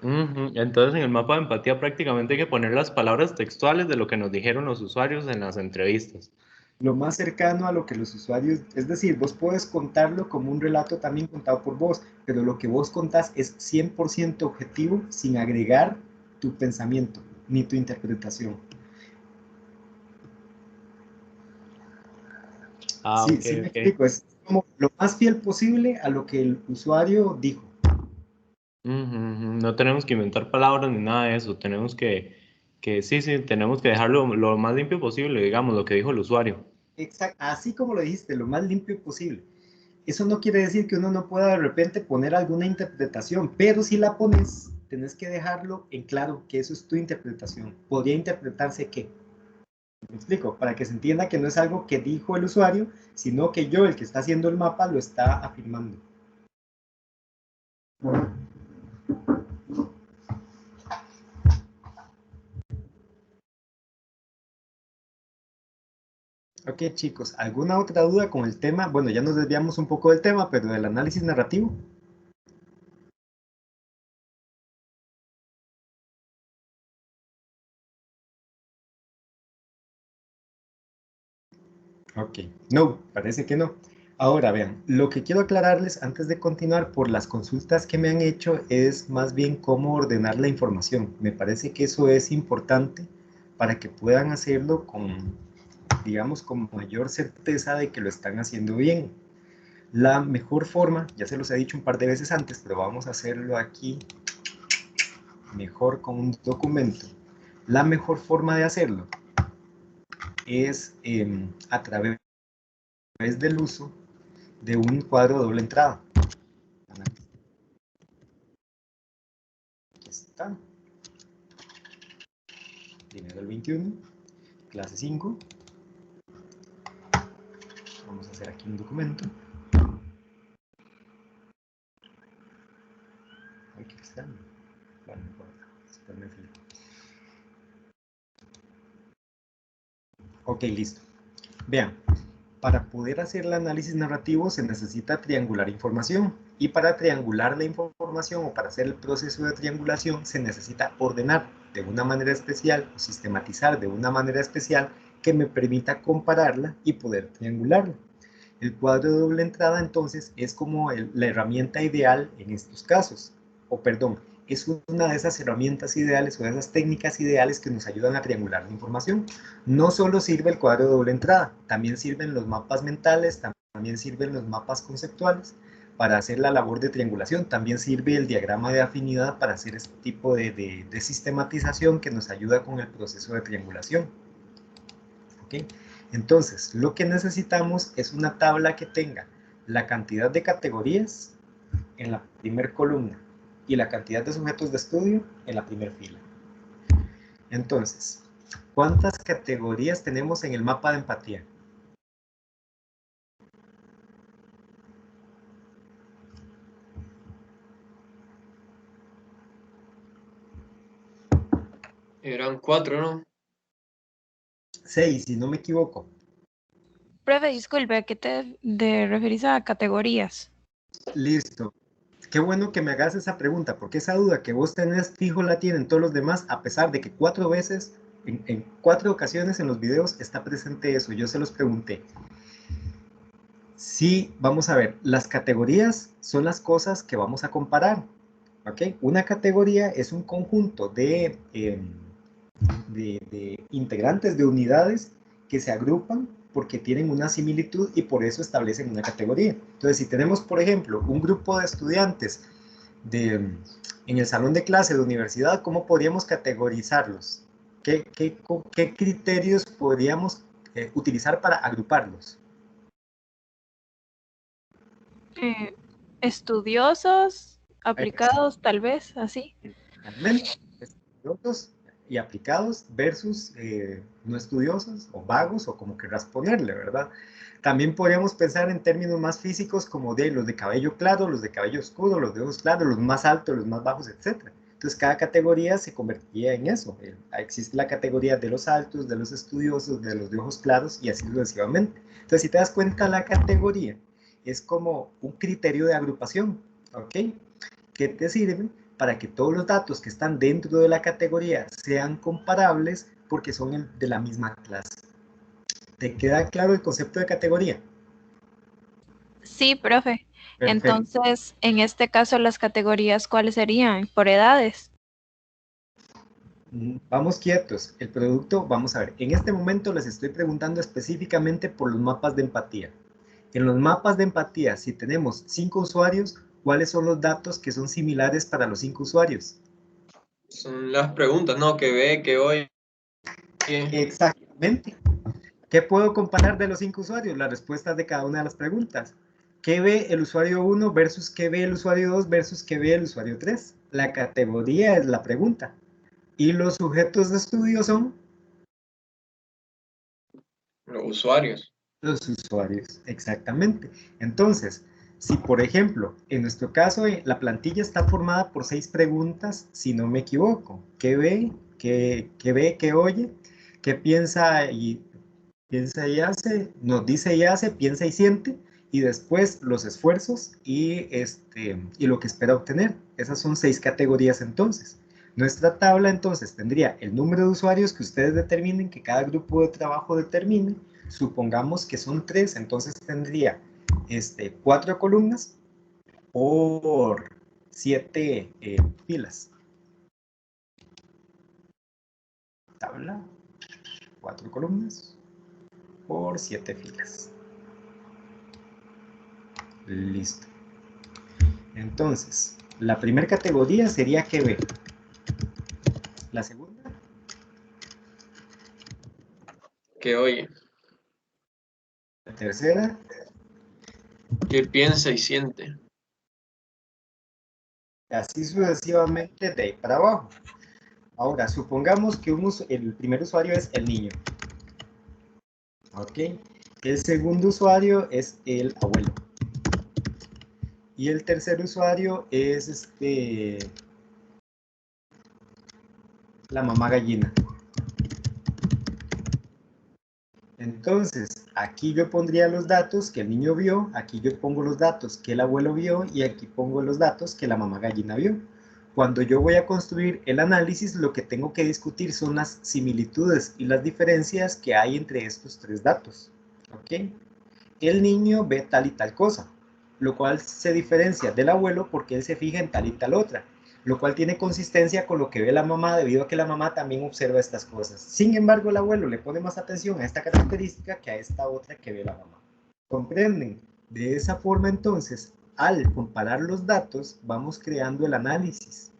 Ujú. Entonces, en el mapa de empatía prácticamente hay que poner las palabras textuales de lo que nos dijeron los usuarios en las entrevistas. Lo más cercano a lo que los usuarios, es decir, vos puedes contarlo como un relato también contado por vos, pero lo que vos contás es 100% objetivo sin agregar tu pensamiento ni tu interpretación. Ah, Sí, ok, sí me ok. explico, es como lo más fiel posible a lo que el usuario dijo. Ujú, ujú. No tenemos que inventar palabras ni nada de eso. Tenemos sí, sí, tenemos que dejarlo lo más limpio posible, digamos, lo que dijo el usuario. Exacto, así como lo dijiste, lo más limpio posible. Eso no quiere decir que uno no pueda de repente poner alguna interpretación, pero si la pones, tenés que dejarlo en claro que eso es tu interpretación. Podría interpretarse que, me explico, para que se entienda que no es algo que dijo el usuario, sino que yo, el que está haciendo el mapa, lo está afirmando. Ok, chicos, ¿alguna otra duda con el tema? Bueno, ya nos desviamos un poco del tema, pero del análisis narrativo. Ok, no, parece que no. Ahora vean, lo que quiero aclararles antes de continuar por las consultas que me han hecho es más bien cómo ordenar la información. Me parece que eso es importante para que puedan hacerlo con, digamos, con mayor certeza de que lo están haciendo bien. La mejor forma, ya se los he dicho un par de veces antes, pero vamos a hacerlo aquí mejor con un documento. La mejor forma de hacerlo es a través del uso de un cuadro de doble entrada. Aquí está. Primero el 21, clase 5. Vamos a hacer aquí un documento. Aquí está. Bueno, no importa. Ok, listo. Vean, para poder hacer el análisis narrativo se necesita triangular información. Y para triangular la información o para hacer el proceso de triangulación se necesita ordenar de una manera especial o sistematizar de una manera especial que me permita compararla y poder triangularla. El cuadro de doble entrada entonces es como la herramienta ideal en estos casos, o perdón, es una de esas herramientas ideales o de esas técnicas ideales que nos ayudan a triangular la información. No solo sirve el cuadro de doble entrada, también sirven los mapas mentales, también sirven los mapas conceptuales para hacer la labor de triangulación, también sirve el diagrama de afinidad para hacer este tipo de sistematización que nos ayuda con el proceso de triangulación. ¿Okay? Entonces, lo que necesitamos es una tabla que tenga la cantidad de categorías en la primera columna y la cantidad de sujetos de estudio en la primera fila. Entonces, ¿cuántas categorías tenemos en el mapa de empatía? Eran 4, ¿no? 6, si no me equivoco. Profe, disculpe, ¿a qué te referís a categorías? Listo. Qué bueno que me hagas esa pregunta, porque esa duda que vos tenés fijo la tienen todos los demás, a pesar de que 4 veces, en 4 ocasiones en los videos está presente eso. Yo se los pregunté. Sí, vamos a ver, las categorías son las cosas que vamos a comparar. ¿Ok? Una categoría es un conjunto de integrantes de unidades que se agrupan porque tienen una similitud y por eso establecen una categoría. Entonces, si tenemos, por ejemplo, un grupo de estudiantes en el salón de clase de universidad, ¿cómo podríamos categorizarlos? ¿Qué criterios podríamos utilizar para agruparlos? Estudiosos, aplicados, tal vez, así. Estudiosos y aplicados versus no estudiosos o vagos o como querrás ponerle, ¿verdad? También podríamos pensar en términos más físicos como de los de cabello claro, los de cabello oscuro, los de ojos claros, los más altos, los más bajos, etc. Entonces cada categoría se convertiría en eso. Existe la categoría de los altos, de los estudiosos, de los de ojos claros y así sucesivamente. Entonces si te das cuenta, la categoría es como un criterio de agrupación, ¿ok? Que te sirve para que todos los datos que están dentro de la categoría sean comparables porque son de la misma clase. ¿Te queda claro el concepto de categoría? Sí, profe. Perfecto. Entonces, en este caso, las categorías, ¿cuáles serían? Por edades. Vamos quietos. El producto, vamos a ver. En este momento les estoy preguntando específicamente por los mapas de empatía. En los mapas de empatía, si tenemos 5 usuarios, ¿cuáles son los datos que son similares para los 5 usuarios? Son las preguntas, ¿no? Que ve, que oye. Exactamente. ¿Qué puedo comparar de los 5 usuarios? Las respuestas de cada una de las preguntas. ¿Qué ve el usuario 1 versus qué ve el usuario 2 versus qué ve el usuario 3? La categoría es la pregunta. ¿Y los sujetos de estudio son? Los usuarios. Los usuarios, exactamente. Entonces, si por ejemplo, en nuestro caso, la plantilla está formada por 6 preguntas, si no me equivoco. ¿Qué ve? ¿Qué ve? ¿Qué oye? ¿Qué piensa y hace? Nos dice y hace, piensa y siente. Y después los esfuerzos y lo que espera obtener. Esas son 6 categorías entonces. Nuestra tabla entonces tendría el número de usuarios que ustedes determinen, que cada grupo de trabajo determine. Supongamos que son 3, entonces tendría 4 columnas por 7 filas. Tabla, 4 columnas por 7 filas. Listo. Entonces, la primera categoría sería que ve. La segunda. Que oye. La tercera. Que piensa y siente. Así sucesivamente de ahí para abajo. Ahora, supongamos que el primer usuario es el niño. ¿Ok? El segundo usuario es el abuelo. Y el tercer usuario es la mamá gallina. Entonces, aquí yo pondría los datos que el niño vio, aquí yo pongo los datos que el abuelo vio y aquí pongo los datos que la mamá gallina vio. Cuando yo voy a construir el análisis, lo que tengo que discutir son las similitudes y las diferencias que hay entre estos 3 datos. ¿Ok? El niño ve tal y tal cosa, lo cual se diferencia del abuelo porque él se fija en tal y tal otra, lo cual tiene consistencia con lo que ve la mamá debido a que la mamá también observa estas cosas. Sin embargo, el abuelo le pone más atención a esta característica que a esta otra que ve la mamá. ¿Comprenden? De esa forma, entonces, al comparar los datos, vamos creando el análisis.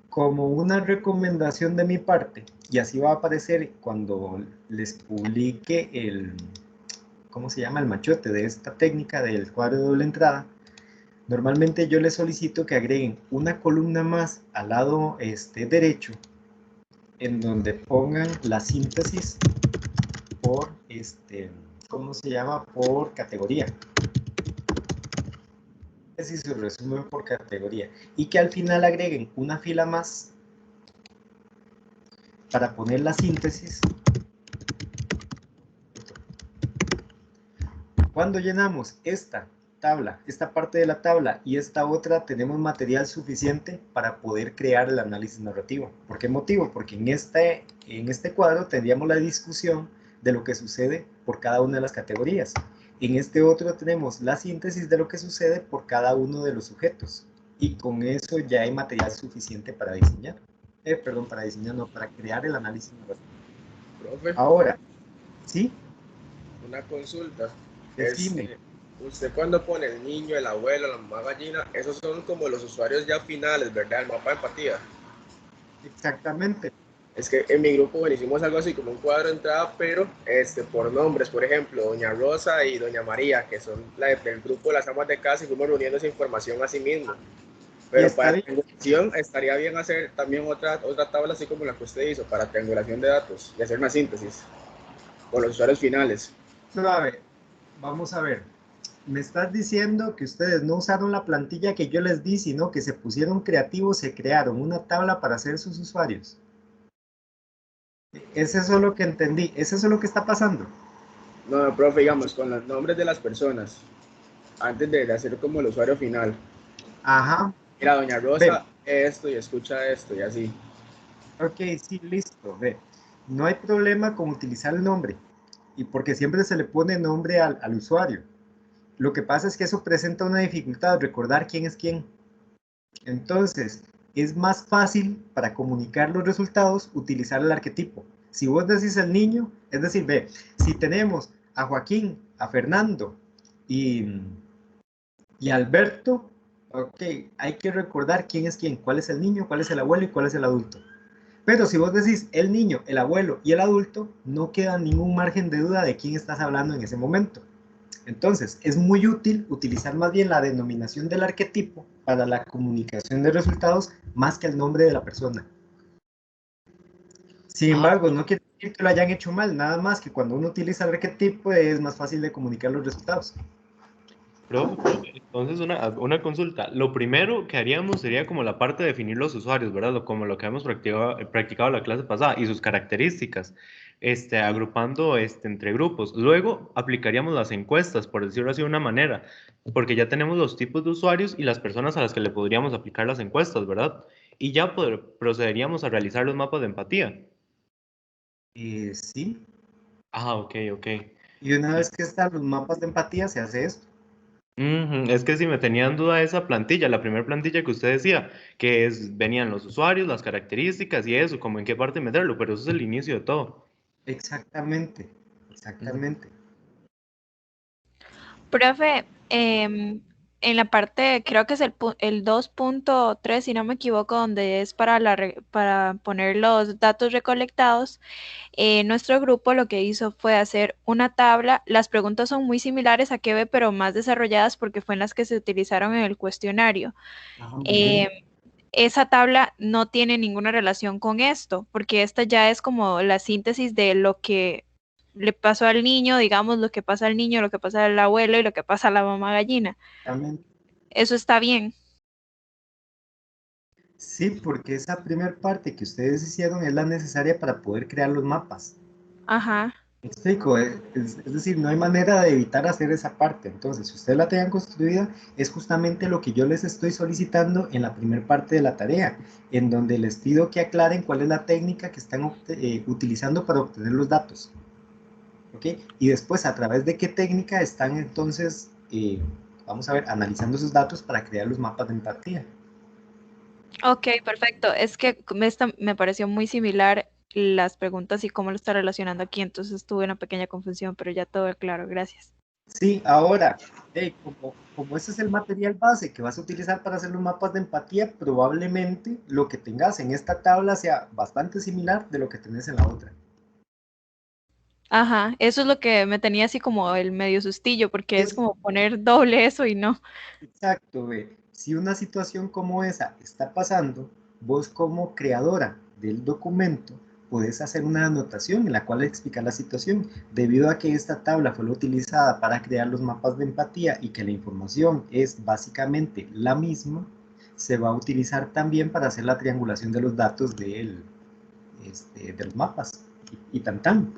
Como una recomendación de mi parte, y así va a aparecer cuando les publique ¿cómo se llama? El machote de esta técnica del cuadro de doble entrada. Normalmente yo les solicito que agreguen una columna más al lado derecho, en donde pongan la síntesis por, ¿cómo se llama? Por categoría. Síntesis y resumen por categoría. Y que al final agreguen una fila más para poner la síntesis. Cuando llenamos esta tabla, esta parte de la tabla y esta otra, tenemos material suficiente para poder crear el análisis narrativo. ¿Por qué motivo? Porque en este cuadro tendríamos la discusión de lo que sucede por cada una de las categorías. En este otro tenemos la síntesis de lo que sucede por cada uno de los sujetos. Y con eso ya hay material suficiente para diseñar. Para crear el análisis narrativo. Profe. Ahora, ¿sí? Una consulta. Decime. Usted cuando pone el niño, el abuelo, la mamá gallina, esos son como los usuarios ya finales, ¿verdad? El mapa de empatía. Exactamente. Es que en mi grupo, bueno, hicimos algo así como un cuadro de entrada, pero por nombres, por ejemplo, Doña Rosa y Doña María, que son del grupo de las amas de casa, y fuimos reuniendo esa información a sí mismo. Y Pero está para bien. triangulación estaría bien hacer también otra tabla así como la que usted hizo, para triangulación de datos y hacer una síntesis con los usuarios finales. Suave, vamos a ver. Me estás diciendo que ustedes no usaron la plantilla que yo les di, sino que se pusieron creativos, se crearon una tabla para hacer sus usuarios. ¿Es eso lo que entendí? ¿Es eso lo que está pasando? No, profe, digamos, con los nombres de las personas, antes de hacer como el usuario final. Ajá. Mira, Doña Ve, Rosa, esto y escucha esto y así. ok, sí, listo. Ve, no hay problema con utilizar el nombre, y porque siempre se le pone nombre al usuario. Lo que pasa es que eso presenta una dificultad, recordar quién es quién. Entonces, es más fácil para comunicar los resultados utilizar el arquetipo. Si vos decís el niño, es decir, ve, si tenemos a Joaquín, a Fernando y a Alberto, ok, hay que recordar quién es quién, cuál es el niño, cuál es el abuelo y cuál es el adulto. Pero si vos decís el niño, el abuelo y el adulto, no queda ningún margen de duda de quién estás hablando en ese momento. Entonces, es muy útil utilizar más bien la denominación del arquetipo para la comunicación de resultados más que el nombre de la persona. Sin embargo, no quiere decir que lo hayan hecho mal, nada más que cuando uno utiliza el arquetipo es más fácil de comunicar los resultados. Profe, entonces una consulta. Lo primero que haríamos sería como la parte de definir los usuarios, ¿verdad? Como lo que hemos practicado la clase pasada y sus características, agrupando entre grupos. Luego aplicaríamos las encuestas, por decirlo así de una manera, porque ya tenemos los tipos de usuarios y las personas a las que le podríamos aplicar las encuestas, ¿verdad? Y ya procederíamos a realizar los mapas de empatía. Sí. Ah, ok, ok. Y una vez que están los mapas de empatía, se hace esto. Ujú. Es que si me tenía en duda esa plantilla, la primera plantilla que usted decía, venían los usuarios, las características y eso, como en qué parte meterlo, pero eso es el inicio de todo. Exactamente, exactamente. Profe, en la parte, creo que es el 2.3, si no me equivoco, donde es para, para poner los datos recolectados, nuestro grupo lo que hizo fue hacer una tabla. Las preguntas son muy similares a QB, pero más desarrolladas porque fue en las que se utilizaron en el cuestionario. Ajá, muy bien. Esa tabla no tiene ninguna relación con esto, porque esta ya es como la síntesis de lo que le pasó al niño, digamos, lo que pasa al niño, lo que pasa al abuelo y lo que pasa a la mamá gallina. Exactamente. Eso está bien. Sí, porque esa primera parte que ustedes hicieron es la necesaria para poder crear los mapas. Ajá. Me explico, es decir, no hay manera de evitar hacer esa parte. Entonces, si ustedes la tengan construida, es justamente lo que yo les estoy solicitando en la primera parte de la tarea, en donde les pido que aclaren cuál es la técnica que están utilizando para obtener los datos. ¿Ok? Y después, a través de qué técnica están entonces, vamos a ver, analizando esos datos para crear los mapas de empatía. Ok, perfecto. Es que me pareció muy similar las preguntas y cómo lo está relacionando aquí, entonces tuve una pequeña confusión, pero ya todo claro, gracias. Sí, ahora, como ese es el material base que vas a utilizar para hacer los mapas de empatía, probablemente lo que tengas en esta tabla sea bastante similar de lo que tenés en la otra. Ajá, eso es lo que me tenía así como el medio sustillo, porque es Es como poner doble eso y no. exacto, ve. Si una situación como esa está pasando, vos como creadora del documento puedes hacer una anotación en la cual explica la situación. Debido a que esta tabla fue la utilizada para crear los mapas de empatía y que la información es básicamente la misma, se va a utilizar también para hacer la triangulación de los datos de los mapas. Y tan tan.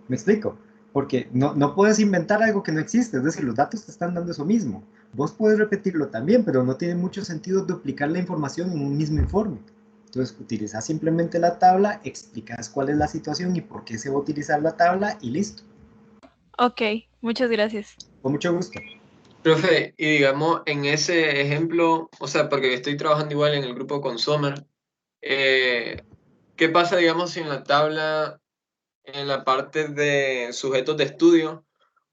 ¿Me explico? Porque no puedes inventar algo que no existe, es decir, los datos te están dando eso mismo. Vos puedes repetirlo también, pero no tiene mucho sentido duplicar la información en un mismo informe. Entonces, utilizas simplemente la tabla, explicas cuál es la situación y por qué se va a utilizar la tabla y listo. Ok, muchas gracias. Con mucho gusto. Profe, y digamos, en ese ejemplo, o sea, porque estoy trabajando igual en el grupo con Sommer, ¿qué pasa, digamos, si en la tabla, en la parte de sujetos de estudio,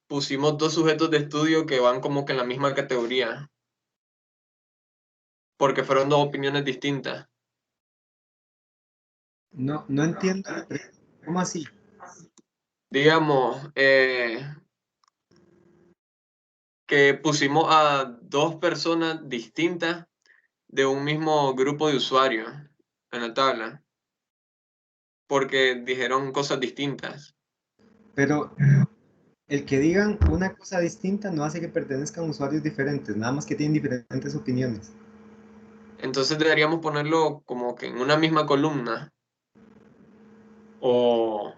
pusimos dos sujetos de estudio que van como que en la misma categoría, porque fueron dos opiniones distintas? No, no entiendo. ¿Cómo así? Digamos, que pusimos a dos personas distintas de un mismo grupo de usuarios en la tabla, porque dijeron cosas distintas. Pero el que digan una cosa distinta no hace que pertenezcan a usuarios diferentes, nada más que tienen diferentes opiniones. Entonces deberíamos ponerlo como que en una misma columna. O...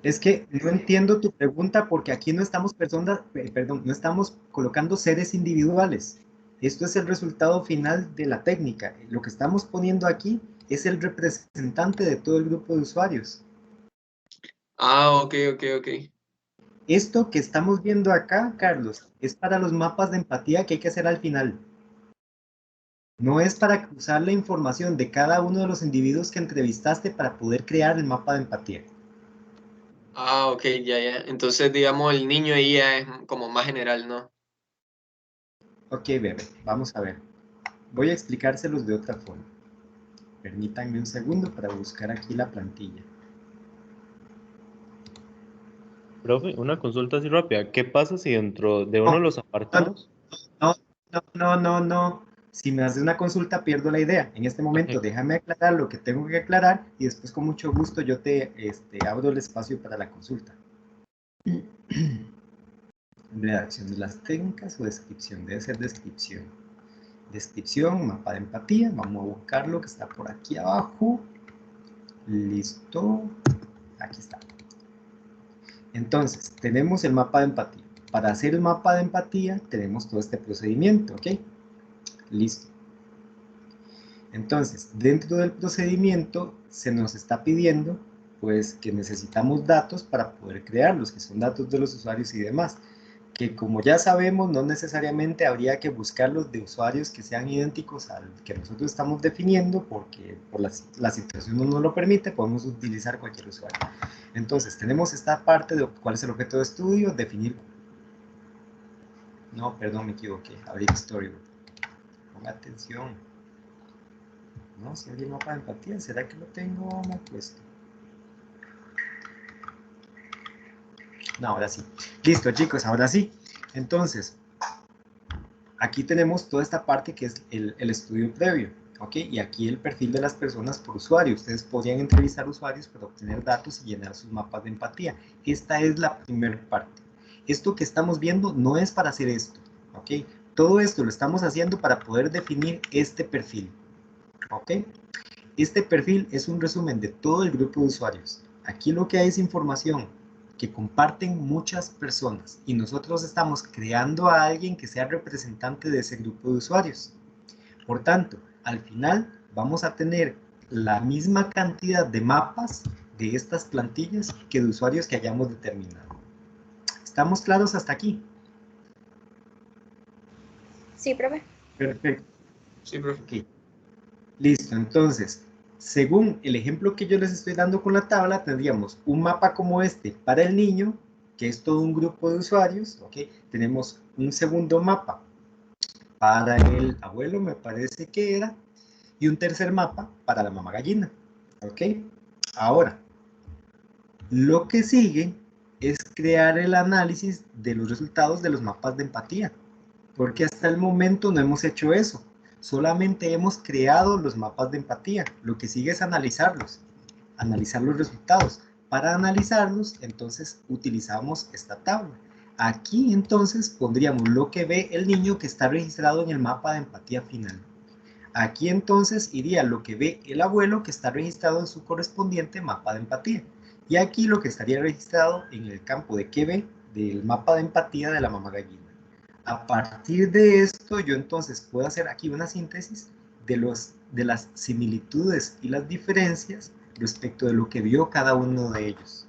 Es que no entiendo tu pregunta porque aquí no estamos perdón, no estamos colocando seres individuales. Esto es el resultado final de la técnica. Lo que estamos poniendo aquí es el representante de todo el grupo de usuarios. Ah, ok. Esto que estamos viendo acá, Carlos, es para los mapas de empatía que hay que hacer al final. No es para cruzar la información de cada uno de los individuos que entrevistaste para poder crear el mapa de empatía. Ah, ok, ya. Entonces, digamos, el niño ahí ya es como más general, ¿no? Ok, bebé, vamos a ver. Voy a explicárselos de otra forma. Permítanme un segundo para buscar aquí la plantilla. Profe, una consulta así rápida. ¿Qué pasa si dentro de uno de los apartados? No. Si me haces una consulta, pierdo la idea. En este momento, Ok. déjame aclarar lo que tengo que aclarar y después con mucho gusto yo te abro el espacio para la consulta. Redacción de las técnicas o descripción. Debe ser descripción. Descripción, mapa de empatía. Vamos a buscar lo que está por aquí abajo. Listo. Aquí está. Entonces, tenemos el mapa de empatía. Para hacer el mapa de empatía, tenemos todo este procedimiento, ¿ok? Listo. Entonces, dentro del procedimiento se nos está pidiendo, pues, que necesitamos datos para poder crearlos, que son datos de los usuarios y demás. Que como ya sabemos, no necesariamente habría que buscarlos de usuarios que sean idénticos al que nosotros estamos definiendo, porque por la situación no nos lo permite, podemos utilizar cualquier usuario. Entonces, tenemos esta parte de cuál es el objeto de estudio, definir... No, perdón, me equivoqué, abrir Storyboard. Ponga atención. No, si abrí el mapa de empatía, ¿será que lo tengo mal puesto? No, ahora sí. Listo, chicos, ahora sí. Entonces, aquí tenemos toda esta parte que es el estudio previo, ¿ok? Y aquí el perfil de las personas por usuario. Ustedes podrían entrevistar usuarios para obtener datos y llenar sus mapas de empatía. Esta es la primera parte. Esto que estamos viendo no es para hacer esto, ¿ok? Todo esto lo estamos haciendo para poder definir este perfil, ¿ok? Este perfil es un resumen de todo el grupo de usuarios. Aquí lo que hay es información que comparten muchas personas y nosotros estamos creando a alguien que sea representante de ese grupo de usuarios. Por tanto, al final vamos a tener la misma cantidad de mapas de estas plantillas que de usuarios que hayamos determinado. ¿Estamos claros hasta aquí? Sí, profe. Perfecto. Sí, profe. Okay. Listo, entonces, según el ejemplo que yo les estoy dando con la tabla, tendríamos un mapa como este para el niño, que es todo un grupo de usuarios, ¿ok? Tenemos un segundo mapa para el abuelo, me parece que era, y un tercer mapa para la mamá gallina, ¿ok? Ahora, lo que sigue es crear el análisis de los resultados de los mapas de empatía, porque hasta el momento no hemos hecho eso. Solamente hemos creado los mapas de empatía. Lo que sigue es analizarlos, analizar los resultados. Para analizarlos, entonces utilizamos esta tabla. Aquí entonces pondríamos lo que ve el niño que está registrado en el mapa de empatía final. Aquí entonces iría lo que ve el abuelo que está registrado en su correspondiente mapa de empatía. Y aquí lo que estaría registrado en el campo de que ve del mapa de empatía de la mamá gallina. A partir de esto, yo entonces puedo hacer aquí una síntesis de las similitudes y las diferencias respecto de lo que vio cada uno de ellos.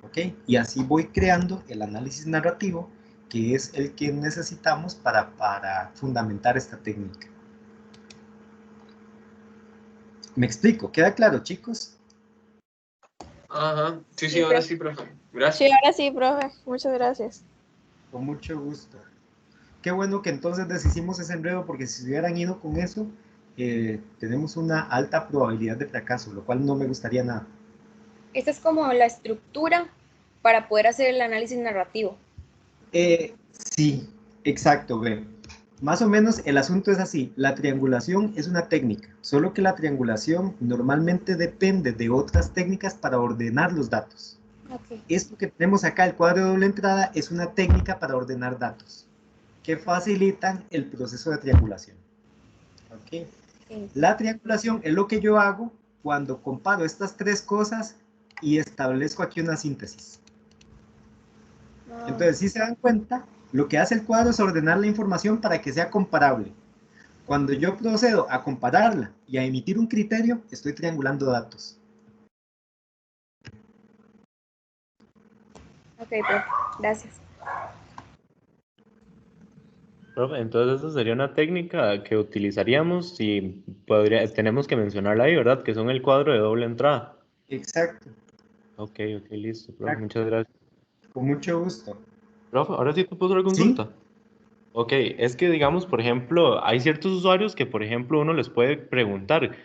¿Ok? Y así voy creando el análisis narrativo, que es el que necesitamos para fundamentar esta técnica. ¿Me explico? ¿Queda claro, chicos? Ajá. Sí, Sí, ahora profe. sí, profe. Sí, Gracias. ahora sí, profe. Muchas gracias. Con mucho gusto. Qué bueno que entonces deshicimos ese enredo, porque si se hubieran ido con eso, tenemos una alta probabilidad de fracaso, lo cual no me gustaría nada. Esta es como la estructura para poder hacer el análisis narrativo. Sí, exacto, ve. Más o menos el asunto es así. La triangulación es una técnica, solo que la triangulación normalmente depende de otras técnicas para ordenar los datos. Okay. Esto que tenemos acá, el cuadro de doble entrada, es una técnica para ordenar datos que facilitan el proceso de triangulación. Okay. Sí. La triangulación es lo que yo hago cuando comparo estas tres cosas y establezco aquí una síntesis. Entonces, si se dan cuenta, lo que hace el cuadro es ordenar la información para que sea comparable. Cuando yo procedo a compararla y a emitir un criterio, estoy triangulando datos. Ok, profe, gracias. Profe, entonces esa sería una técnica que utilizaríamos y tenemos que mencionarla ahí, ¿verdad? Que son el cuadro de doble entrada. Exacto. Ok, listo, profe, muchas gracias. Con mucho gusto. Profe, ahora sí te puedo hacer consulta. ¿Sí? Ok, es que digamos, por ejemplo, hay ciertos usuarios que, por ejemplo, uno les puede preguntar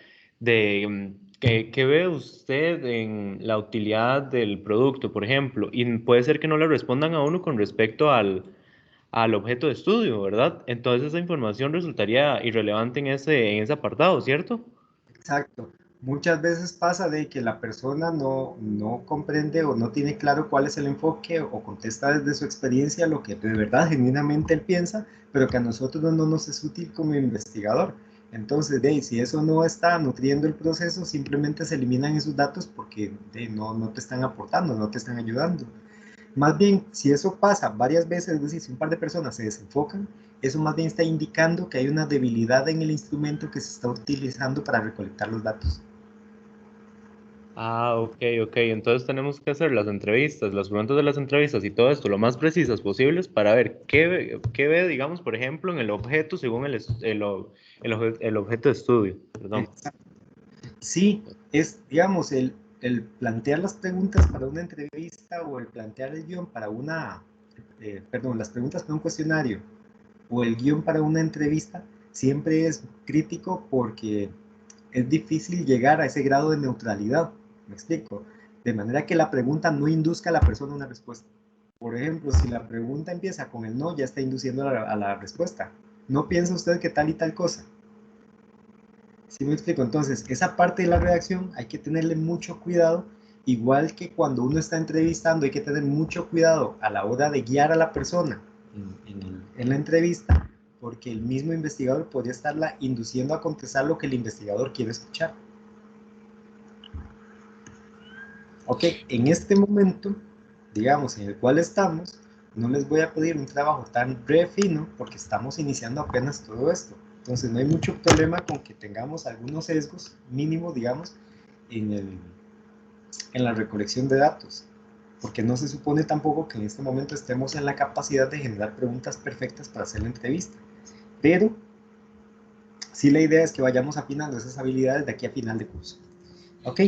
de ¿qué ve usted en la utilidad del producto, por ejemplo? Y puede ser que no le respondan a uno con respecto al objeto de estudio, ¿verdad? Entonces esa información resultaría irrelevante en ese apartado, ¿cierto? Exacto. Muchas veces pasa de que la persona no comprende o no tiene claro cuál es el enfoque o contesta desde su experiencia lo que de verdad genuinamente él piensa, pero que a nosotros no nos es útil como investigador. Entonces, si eso no está nutriendo el proceso, simplemente se eliminan esos datos porque no te están aportando, no te están ayudando. Más bien, si eso pasa varias veces, es decir, si un par de personas se desenfocan, eso más bien está indicando que hay una debilidad en el instrumento que se está utilizando para recolectar los datos. Ah, ok. Entonces tenemos que hacer las entrevistas, las preguntas de las entrevistas y todo esto lo más precisas posibles para ver qué ve, digamos, por ejemplo, en el objeto según el objeto de estudio. Perdón. Sí, es, digamos, el plantear las preguntas para una entrevista o el plantear el guión para las preguntas para un cuestionario o el guión para una entrevista siempre es crítico porque es difícil llegar a ese grado de neutralidad. ¿Me explico? De manera que la pregunta no induzca a la persona a una respuesta. Por ejemplo, si la pregunta empieza con el no, ya está induciendo a la respuesta. ¿No piensa usted que tal y tal cosa? ¿Sí me explico? Entonces, esa parte de la redacción hay que tenerle mucho cuidado, igual que cuando uno está entrevistando, hay que tener mucho cuidado a la hora de guiar a la persona en la entrevista, porque el mismo investigador podría estarla induciendo a contestar lo que el investigador quiere escuchar. Ok, en este momento, digamos, en el cual estamos, no les voy a pedir un trabajo tan fino porque estamos iniciando apenas todo esto. Entonces no hay mucho problema con que tengamos algunos sesgos mínimos, digamos, en la recolección de datos, porque no se supone tampoco que en este momento estemos en la capacidad de generar preguntas perfectas para hacer la entrevista. Pero sí, la idea es que vayamos afinando esas habilidades de aquí a final de curso. ¿Ok?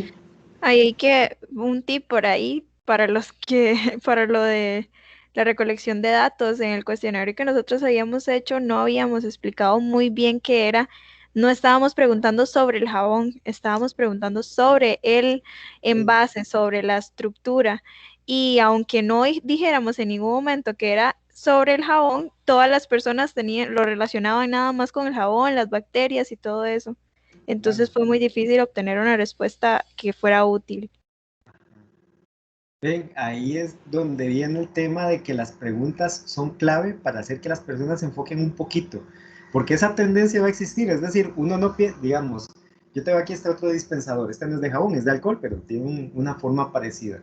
Ahí hay que un tip por ahí para los que, para lo de la recolección de datos en el cuestionario que nosotros habíamos hecho, no habíamos explicado muy bien qué era. No estábamos preguntando sobre el jabón, estábamos preguntando sobre el envase, sobre la estructura. Y aunque no dijéramos en ningún momento que era sobre el jabón, todas las personas lo relacionaban nada más con el jabón, las bacterias y todo eso. Entonces fue muy difícil obtener una respuesta que fuera útil. Ven, ahí es donde viene el tema de que las preguntas son clave para hacer que las personas se enfoquen un poquito, porque esa tendencia va a existir, es decir, uno no piensa, digamos, yo tengo aquí este otro dispensador, este no es de jabón, es de alcohol, pero tiene una forma parecida.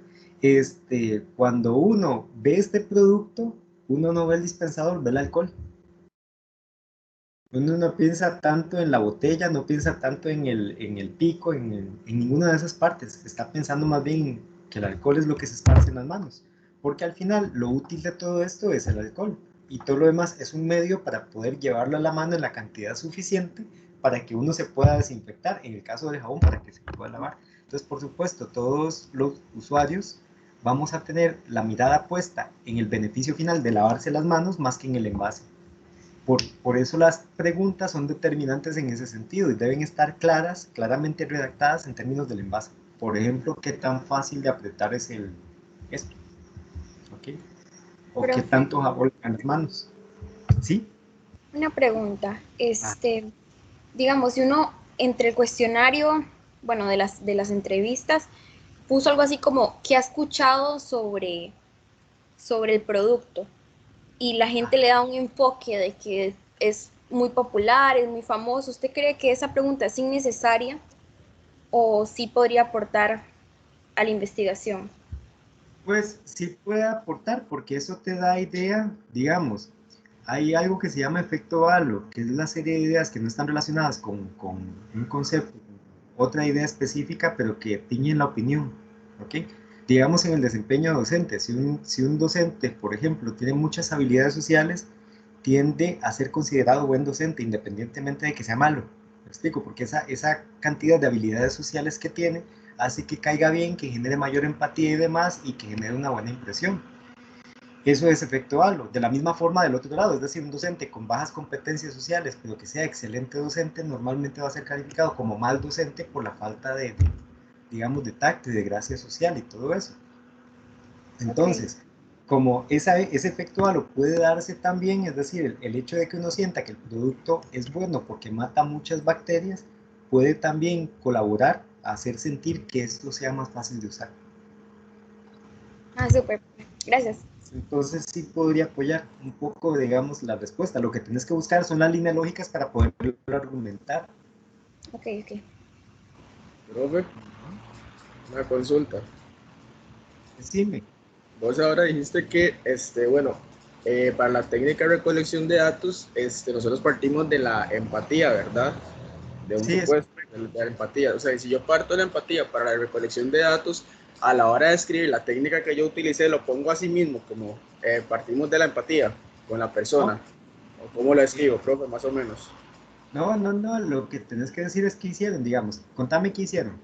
Cuando uno ve este producto, uno no ve el dispensador, ve el alcohol. Uno no piensa tanto en la botella, no piensa tanto en el pico, en ninguna de esas partes. Está pensando más bien que el alcohol es lo que se esparce en las manos. Porque al final lo útil de todo esto es el alcohol. Y todo lo demás es un medio para poder llevarlo a la mano en la cantidad suficiente para que uno se pueda desinfectar. En el caso del jabón, para que se pueda lavar. Entonces, por supuesto, todos los usuarios vamos a tener la mirada puesta en el beneficio final de lavarse las manos más que en el envase. Por eso las preguntas son determinantes en ese sentido y deben estar claras, claramente redactadas en términos del envase. Por ejemplo, ¿qué tan fácil de apretar es esto? ¿Ok? ¿O qué tanto jabón en las manos? ¿Sí? Una pregunta, digamos, si uno entre el cuestionario, bueno, de las entrevistas, puso algo así como, ¿qué ha escuchado sobre el producto? Y la gente le da un enfoque de que es muy popular, es muy famoso. ¿Usted cree que esa pregunta es innecesaria o sí podría aportar a la investigación? Pues sí puede aportar porque eso te da idea, digamos, hay algo que se llama efecto halo, que es la serie de ideas que no están relacionadas con un concepto, otra idea específica, pero que tiñen la opinión, ¿ok? Digamos en el desempeño docente, si un docente, por ejemplo, tiene muchas habilidades sociales, tiende a ser considerado buen docente, independientemente de que sea malo. ¿Me explico? Porque esa cantidad de habilidades sociales que tiene hace que caiga bien, que genere mayor empatía y demás, y que genere una buena impresión. Eso es efecto halo. De la misma forma del otro lado, es decir, un docente con bajas competencias sociales, pero que sea excelente docente, normalmente va a ser calificado como mal docente por la falta digamos, de tacto y de gracia social y todo eso. Entonces, como ese efecto halo puede darse también, es decir, el hecho de que uno sienta que el producto es bueno porque mata muchas bacterias, puede también colaborar a hacer sentir que esto sea más fácil de usar. Ah, súper. Gracias. Entonces sí podría apoyar un poco, digamos, la respuesta. Lo que tienes que buscar son las líneas lógicas para poder argumentar. Ok. Profe, una consulta. Decime. Vos ahora dijiste que, bueno, para la técnica de recolección de datos, nosotros partimos de la empatía, ¿verdad? De un Sí, supuesto, de la empatía. O sea, si yo parto de la empatía para la recolección de datos, a la hora de escribir la técnica que yo utilicé, lo pongo así mismo, como partimos de la empatía con la persona. no, ¿O cómo lo escribo, profe, más o menos? no, lo que tenés que decir es qué hicieron, digamos. Contame qué hicieron.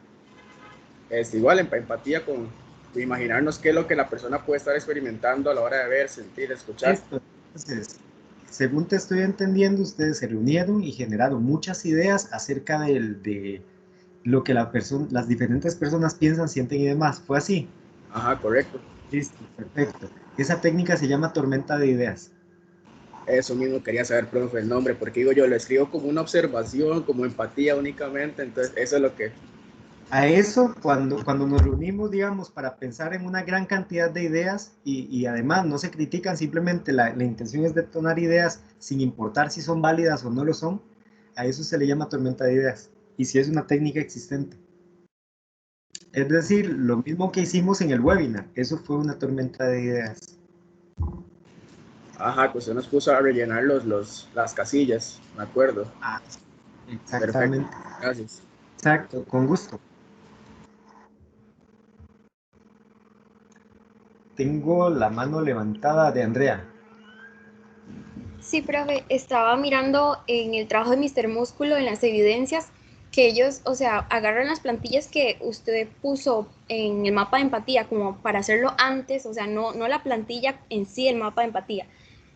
Igual, empatía con imaginarnos qué es lo que la persona puede estar experimentando a la hora de ver, sentir, escuchar. Esto, entonces, según te estoy entendiendo, ustedes se reunieron y generaron muchas ideas acerca de lo que las diferentes personas piensan, sienten y demás. ¿Fue así? Ajá, correcto. Listo, perfecto. Esa técnica se llama tormenta de ideas. Eso mismo quería saber, profe, el nombre, porque digo yo, lo escribo como una observación, como empatía únicamente, entonces eso es lo que... A eso, cuando nos reunimos, digamos, para pensar en una gran cantidad de ideas y además no se critican, simplemente la intención es detonar ideas sin importar si son válidas o no lo son, a eso se le llama tormenta de ideas. Y si es una técnica existente. Es decir, lo mismo que hicimos en el webinar, eso fue una tormenta de ideas. Ajá, que usted nos puso a rellenar las casillas, me acuerdo. Ah, Perfecto, exactamente. gracias. Exacto, con gusto. Tengo la mano levantada de Andrea. Sí, profe, estaba mirando en el trabajo de Mr. Músculo, en las evidencias, que ellos, o sea, agarran las plantillas que usted puso en el mapa de empatía como para hacerlo antes, o sea, no la plantilla en sí, el mapa de empatía,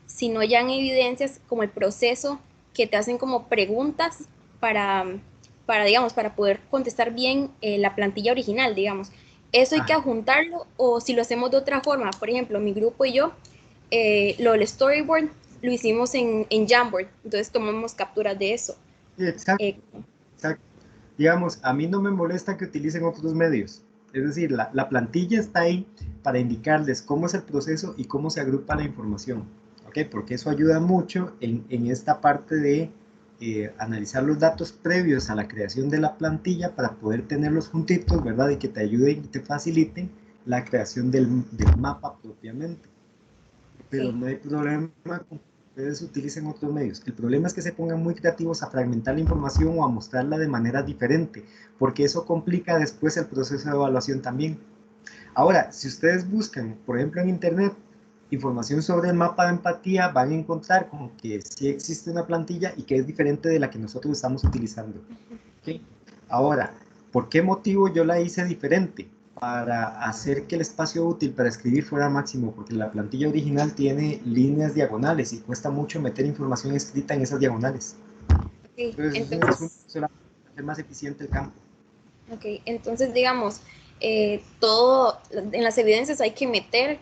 sino ya en evidencias como el proceso que te hacen como preguntas para, digamos, para poder contestar bien la plantilla original, digamos. Eso hay que Ah, adjuntarlo o si lo hacemos de otra forma, por ejemplo, mi grupo y yo, lo del storyboard lo hicimos en Jamboard, entonces tomamos capturas de eso. sí, exacto, Eh, exacto. Digamos, a mí no me molesta que utilicen otros medios. Es decir, la plantilla está ahí para indicarles cómo es el proceso y cómo se agrupa la información. ¿Ok? Porque eso ayuda mucho en esta parte de analizar los datos previos a la creación de la plantilla para poder tenerlos juntitos, ¿verdad? Y que te ayuden y te faciliten la creación del mapa propiamente. Pero sí. no hay problema con que ustedes utilicen otros medios. El problema es que se pongan muy creativos a fragmentar la información o a mostrarla de manera diferente, porque eso complica después el proceso de evaluación también. Ahora, si ustedes buscan, por ejemplo, en Internet, información sobre el mapa de empatía, van a encontrar con que sí existe una plantilla y que es diferente de la que nosotros estamos utilizando. ¿Okay? Ahora, ¿por qué motivo yo la hice diferente? para hacer que el espacio útil para escribir fuera máximo, porque la plantilla original tiene líneas diagonales y cuesta mucho meter información escrita en esas diagonales. Ok, Entonces, es un asunto solamente para hacer más eficiente el campo. ok, entonces digamos, todo en las evidencias hay que meter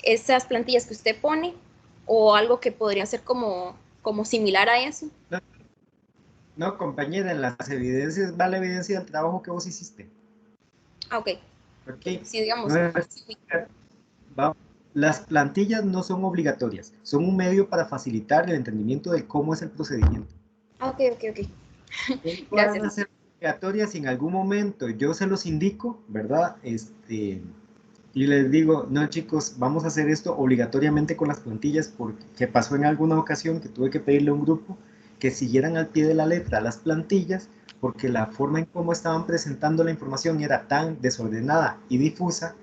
esas plantillas que usted pone o algo que podría ser como similar a eso. No, compañera, en las evidencias va la evidencia del trabajo que vos hiciste. Ah, ok. ¿Ok? Sí, digamos. No es- Las plantillas no son obligatorias, son un medio para facilitar el entendimiento de cómo es el procedimiento. Ah, ok, ok, ok. Van a Gracias. ser obligatorias si en algún momento yo se los indico, ¿verdad? Y les digo, no chicos, vamos a hacer esto obligatoriamente con las plantillas porque pasó en alguna ocasión que tuve que pedirle a un grupo que siguieran al pie de la letra las plantillas porque la forma en cómo estaban presentando la información era tan desordenada y difusa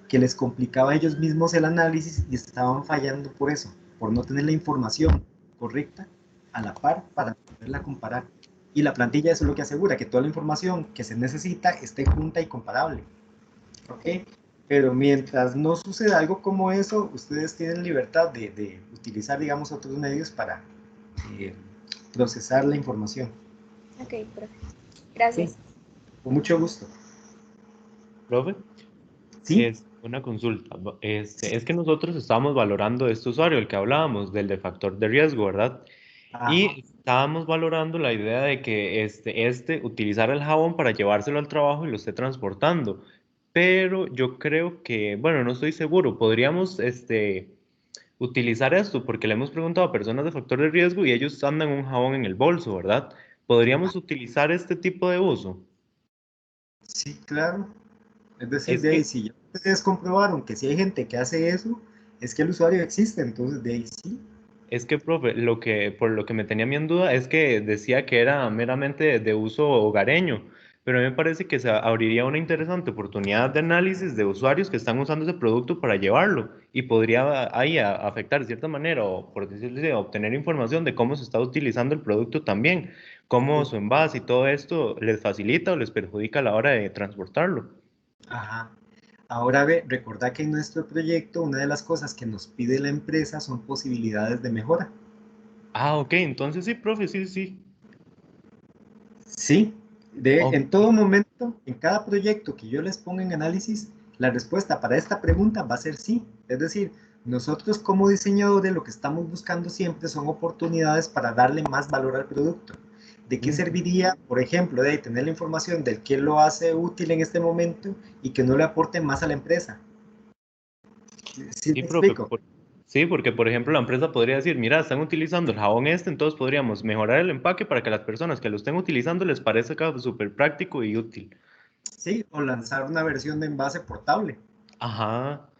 que les complicaba a ellos mismos el análisis y estaban fallando por eso, por no tener la información correcta a la par para poderla comparar. Y la plantilla eso es lo que asegura, que toda la información que se necesita esté junta y comparable. ¿Ok? Pero mientras no suceda algo como eso, ustedes tienen libertad de utilizar, digamos, otros medios para procesar la información. Ok, perfecto. Gracias. Sí, con mucho gusto. Profe, ¿Sí? es una consulta. Es que nosotros estábamos valorando este usuario, el que hablábamos, del de factor de riesgo, ¿verdad? Ajá. Y estábamos valorando la idea de que utilizara el jabón para llevárselo al trabajo y lo esté transportando. Pero yo creo que, bueno, no estoy seguro, podríamos utilizar esto porque le hemos preguntado a personas de factor de riesgo y ellos andan un jabón en el bolso, ¿verdad? ¿Podríamos utilizar este tipo de uso? Sí, claro. Es decir, Es de ahí, que si ya ustedes comprobaron que si hay gente que hace eso, es que el usuario existe, entonces de ahí sí. Es que, profe, por lo que me tenía a mí en duda es que decía que era meramente de uso hogareño, pero a mí me parece que se abriría una interesante oportunidad de análisis de usuarios que están usando ese producto para llevarlo y podría ahí afectar de cierta manera o, por decirlo así, obtener información de cómo se está utilizando el producto también, cómo Sí. su envase y todo esto les facilita o les perjudica a la hora de transportarlo. Ajá. Ahora ve, recordá que en nuestro proyecto una de las cosas que nos pide la empresa son posibilidades de mejora. Ah, ok, entonces sí, profe, sí, sí. Sí, Ok. en todo momento, en cada proyecto que yo les ponga en análisis, la respuesta para esta pregunta va a ser sí. Es decir, nosotros como diseñadores lo que estamos buscando siempre son oportunidades para darle más valor al producto. ¿De qué Mm, serviría, por ejemplo, de tener la información del que lo hace útil en este momento y que no le aporte más a la empresa? ¿Sí sí, me profe, explico? sí, porque por ejemplo la empresa podría decir, mira, están utilizando el jabón entonces podríamos mejorar el empaque para que las personas que lo estén utilizando les parezca súper práctico y útil. Sí, o lanzar una versión de envase portable. Ajá,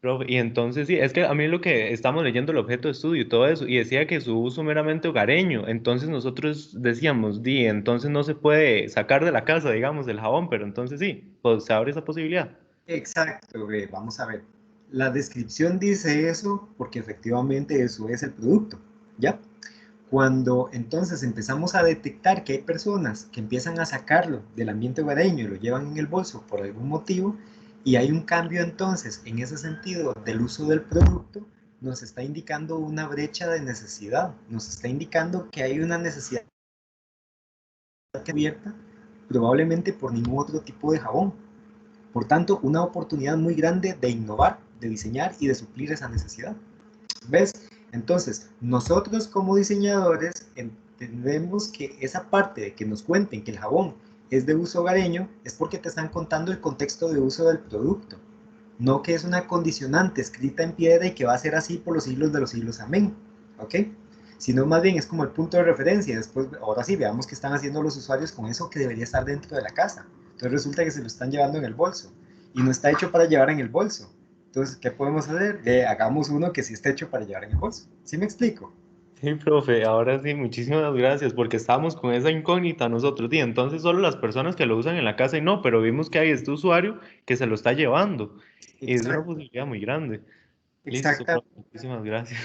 profe, y entonces sí, es que a mí lo que estamos leyendo el objeto de estudio y todo eso, y decía que su uso meramente hogareño, entonces nosotros decíamos, di, entonces no se puede sacar de la casa, digamos, el jabón, pero entonces sí, pues se abre esa posibilidad. Exacto, vamos a ver. La descripción dice eso porque efectivamente eso es el producto, ¿ya? Cuando entonces empezamos a detectar que hay personas que empiezan a sacarlo del ambiente hogareño y lo llevan en el bolso por algún motivo, y hay un cambio entonces en ese sentido del uso del producto, nos está indicando una brecha de necesidad, nos está indicando que hay una necesidad abierta, probablemente por ningún otro tipo de jabón. Por tanto, una oportunidad muy grande de innovar, de diseñar y de suplir esa necesidad. ¿Ves? Entonces, nosotros como diseñadores entendemos que esa parte de que nos cuenten que el jabón es de uso hogareño es porque te están contando el contexto de uso del producto, no que es una condicionante escrita en piedra y que va a ser así por los siglos de los siglos. Amén. ¿Ok? Sino más bien es como el punto de referencia. Después, ahora sí, veamos qué están haciendo los usuarios con eso que debería estar dentro de la casa. Entonces resulta que se lo están llevando en el bolso y no está hecho para llevar en el bolso. Entonces, ¿qué podemos hacer? Hagamos uno que sí esté hecho para llevar en el bolso. ¿Sí me explico? Sí, profe, ahora sí, muchísimas gracias, porque estábamos con esa incógnita nosotros, y entonces solo las personas que lo usan en la casa y no, pero vimos que hay este usuario que se lo está llevando, y es una Exacto, posibilidad muy grande. Listo, profe, exactamente. muchísimas gracias.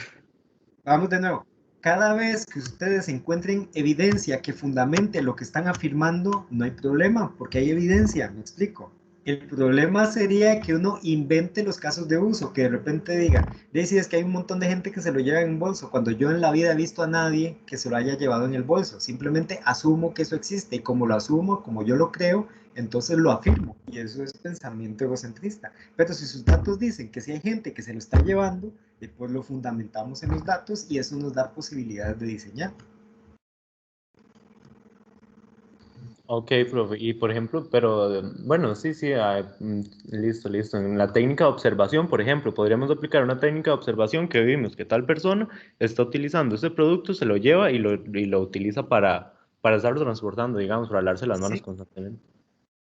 Vamos de nuevo. Cada vez que ustedes encuentren evidencia que fundamente lo que están afirmando, no hay problema, porque hay evidencia, me explico. El problema sería que uno invente los casos de uso, que de repente diga, si es que hay un montón de gente que se lo lleva en un bolso, cuando yo en la vida he visto a nadie que se lo haya llevado en el bolso. Simplemente asumo que eso existe y como lo asumo, como yo lo creo, entonces lo afirmo. Y eso es pensamiento egocentrista. Pero si sus datos dicen que si hay gente que se lo está llevando, después lo fundamentamos en los datos y eso nos da posibilidades de diseñar. Ok, profe. Y por ejemplo, pero bueno, sí, listo. En la técnica de observación, por ejemplo, podríamos aplicar una técnica de observación que vimos que tal persona está utilizando ese producto, se lo lleva y lo utiliza para estarlo transportando, digamos, para lavarse las manos Sí. constantemente.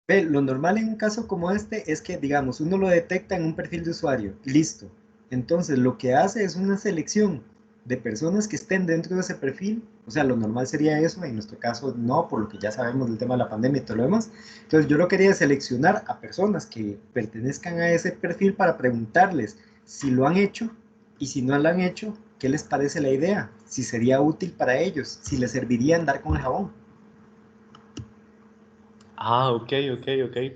Lo normal en un caso como este es que, digamos, uno lo detecta en un perfil de usuario, listo. Entonces, lo que hace es una selección de personas que estén dentro de ese perfil, o sea, lo normal sería eso, en nuestro caso no, por lo que ya sabemos del tema de la pandemia y todo lo demás. Entonces, yo lo quería seleccionar a personas que pertenezcan a ese perfil para preguntarles si lo han hecho y si no lo han hecho, ¿qué les parece la idea? Si sería útil para ellos, si les serviría andar con el jabón. Ah, ok,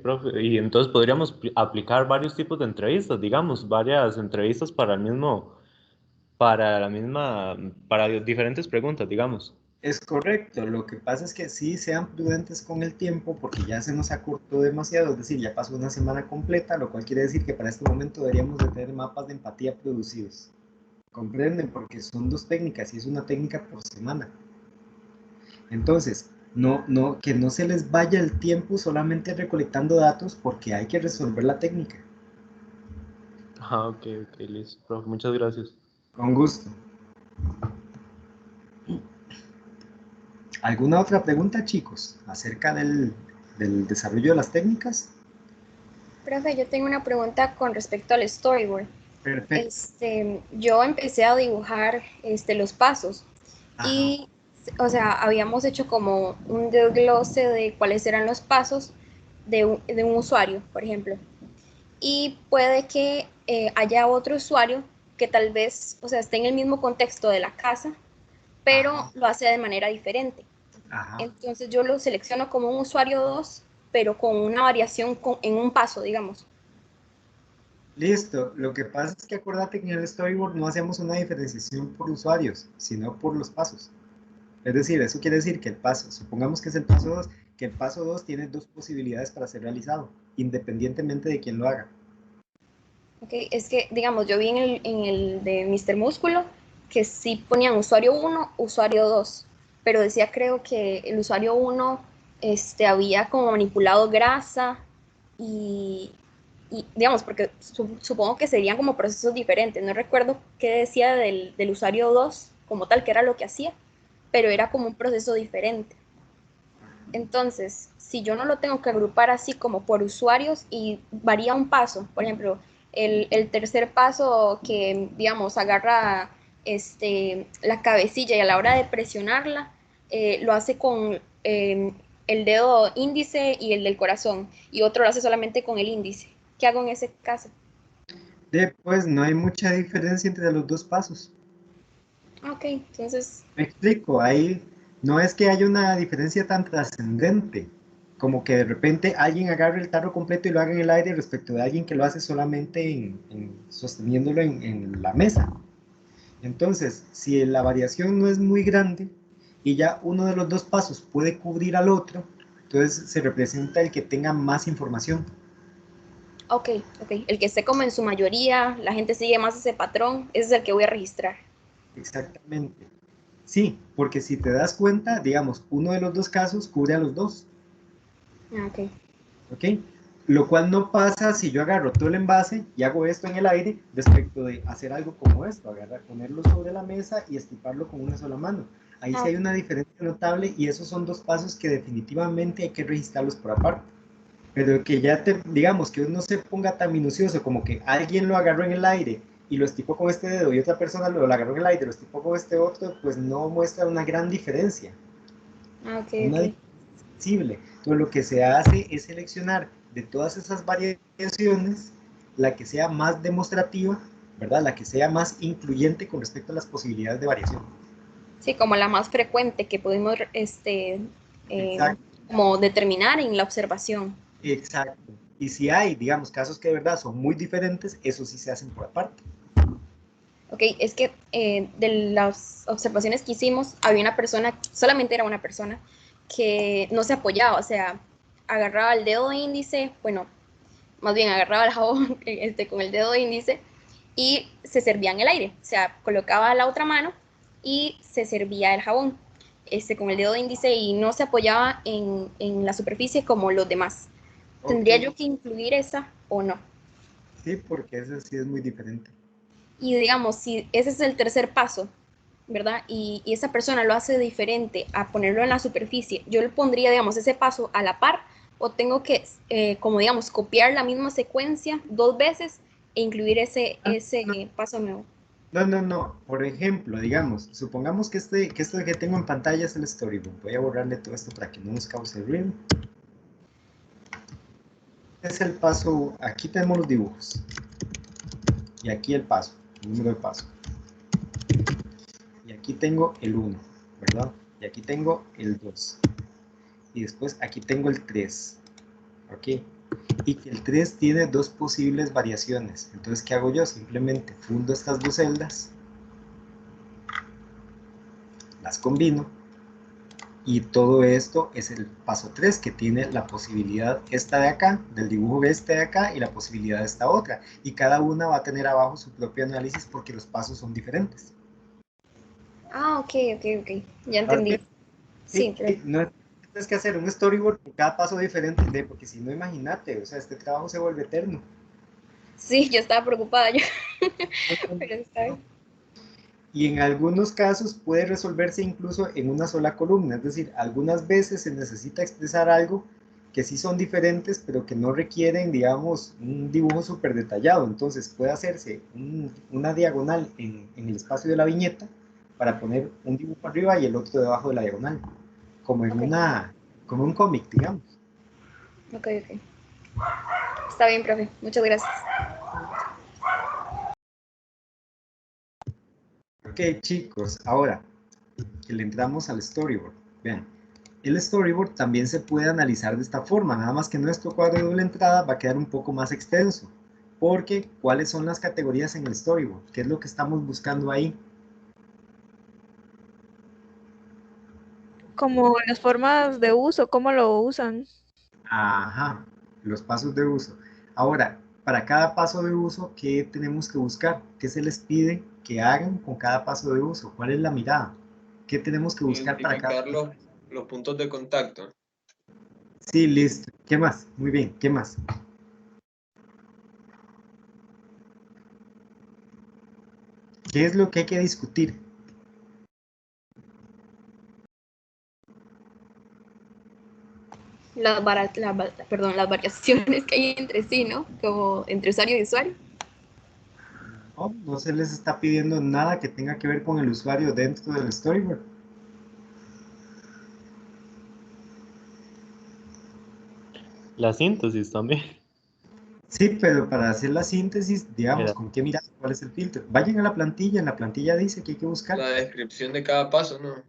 profe. Y entonces podríamos aplicar varios tipos de entrevistas, digamos, varias entrevistas para diferentes preguntas, digamos. Es correcto, lo que pasa es que sí sean prudentes con el tiempo porque ya se nos acortó demasiado, es decir, ya pasó una semana completa, lo cual quiere decir que para este momento deberíamos de tener mapas de empatía producidos. ¿Comprenden? Porque son dos técnicas y es una técnica por semana. Entonces, que no se les vaya el tiempo solamente recolectando datos porque hay que resolver la técnica. Ah, ok, listo, profe, muchas gracias. Con gusto. ¿Alguna otra pregunta, chicos, acerca del desarrollo de las técnicas? Profe, yo tengo una pregunta con respecto al storyboard. Perfecto. Yo empecé a dibujar los pasos. Ajá. Y, o sea, habíamos hecho como un desglose de cuáles eran los pasos de un usuario, por ejemplo. Y puede que haya otro usuario que tal vez, o sea, esté en el mismo contexto de la casa, pero Ajá. lo hace de manera diferente. Ajá. Entonces yo lo selecciono como un usuario 2, pero con una variación en un paso, digamos. Listo, lo que pasa es que acuérdate que en el storyboard no hacemos una diferenciación por usuarios, sino por los pasos. Es decir, eso quiere decir que el paso, supongamos que es el paso 2, que el paso 2 tiene dos posibilidades para ser realizado, independientemente de quién lo haga. Ok, es que, digamos, yo vi en el de Mr. Músculo que sí ponían usuario 1, usuario 2, pero decía creo que el usuario 1 había como manipulado grasa y, digamos, porque supongo que serían como procesos diferentes. No recuerdo qué decía del usuario 2 como tal, que era lo que hacía, pero era como un proceso diferente. Entonces, si yo no lo tengo que agrupar así como por usuarios y varía un paso, por ejemplo, el tercer paso que, digamos, agarra la cabecilla y a la hora de presionarla, lo hace con el dedo índice y el del corazón, y otro lo hace solamente con el índice. ¿Qué hago en ese caso? Pues no hay mucha diferencia entre los dos pasos. Ok, entonces, Me explico, ahí no es que haya una diferencia tan trascendente, como que de repente alguien agarre el tarro completo y lo haga en el aire respecto de alguien que lo hace solamente sosteniéndolo en la mesa. Entonces, si la variación no es muy grande y ya uno de los dos pasos puede cubrir al otro, entonces se representa el que tenga más información. ok, el que esté como en su mayoría, la gente sigue más ese patrón, ese es el que voy a registrar. Exactamente. Sí, porque si te das cuenta, digamos, uno de los dos casos cubre a los dos. Ok. ¿Ok? Lo cual no pasa si yo agarro todo el envase y hago esto en el aire respecto de hacer algo como esto, agarrar, ponerlo sobre la mesa y estiparlo con una sola mano. Ahí sí hay una diferencia notable y esos son dos pasos que definitivamente hay que registrarlos por aparte. Pero que ya digamos que uno se ponga tan minucioso como que alguien lo agarró en el aire y lo estipó con este dedo y otra persona lo agarró en el aire y lo estipó con este otro, pues no muestra una gran diferencia. Una diferencia sensible. Entonces lo que se hace es seleccionar de todas esas variaciones la que sea más demostrativa, ¿verdad? La que sea más incluyente con respecto a las posibilidades de variación. Sí, como la más frecuente que pudimos como determinar en la observación. Exacto. Y si hay, digamos, casos que de verdad son muy diferentes, eso sí se hacen por aparte. Ok, es que de las observaciones que hicimos, había una persona, solamente era una persona, que no se apoyaba, o sea, agarraba el dedo índice, bueno, más bien agarraba el jabón con el dedo índice y se servía en el aire, o sea, colocaba la otra mano y se servía el jabón con el dedo índice y no se apoyaba en la superficie como los demás. ¿Tendría Ok. yo que incluir esa o no? Sí, porque eso sí es muy diferente. Y digamos, si ese es el tercer paso, ¿verdad? Y esa persona lo hace diferente a ponerlo en la superficie, yo le pondría, digamos, ese paso a la par o tengo que, como digamos, copiar la misma secuencia 2 veces e incluir ese No, paso nuevo. no. Por ejemplo, digamos, supongamos que esto que tengo en pantalla es el storybook. Voy a borrarle todo esto para que no nos cause ruido. Es el paso, aquí tenemos los dibujos. Y aquí el paso, el número de paso. Y aquí tengo el 1, ¿verdad? Y aquí tengo el 2. Y después aquí tengo el 3. ¿Ok? Y que el 3 tiene dos posibles variaciones. Entonces, ¿qué hago yo? Simplemente fundo estas dos celdas, las combino, y todo esto es el paso 3 que tiene la posibilidad esta de acá, del dibujo este de acá, y la posibilidad de esta otra. Y cada una va a tener abajo su propio análisis porque los pasos son diferentes. Ah, ok, ya ¿Vas entendí. bien? Sí, Sí, no tienes que hacer un storyboard por cada paso diferente, porque si no, imagínate, o sea, este trabajo se vuelve eterno. sí, yo estaba preocupada ya, No, no, pero está no. bien. Y en algunos casos puede resolverse incluso en una sola columna, es decir, algunas veces se necesita expresar algo que sí son diferentes, pero que no requieren, digamos, un dibujo súper detallado. Entonces puede hacerse una diagonal en el espacio de la viñeta para poner un dibujo arriba y el otro debajo de la diagonal, como en Ok, como un cómic, digamos. ok. Está bien, profe. Muchas gracias. Ok, chicos, ahora que le entramos al storyboard, vean, el storyboard también se puede analizar de esta forma, nada más que nuestro cuadro de doble entrada va a quedar un poco más extenso, porque ¿cuáles son las categorías en el storyboard? ¿Qué es lo que estamos buscando ahí? Como las formas de uso, cómo lo usan. Ajá, los pasos de uso. Ahora, para cada paso de uso, ¿qué tenemos que buscar? ¿Qué se les pide que hagan con cada paso de uso? ¿Cuál es la mirada? ¿Qué tenemos que buscar para cada Identificar paso? los puntos de contacto. Sí, listo. ¿Qué más? Muy bien, ¿qué más? ¿Qué es lo que hay que discutir? Las variaciones que hay entre sí, ¿no? Como entre usuario y usuario. No, no se les está pidiendo nada que tenga que ver con el usuario dentro del storyboard. La síntesis también. Sí, pero para hacer la síntesis, digamos, Era. ¿con qué mirar cuál es el filtro? Vayan a la plantilla, en la plantilla dice que hay que buscar. La descripción de cada paso, ¿no?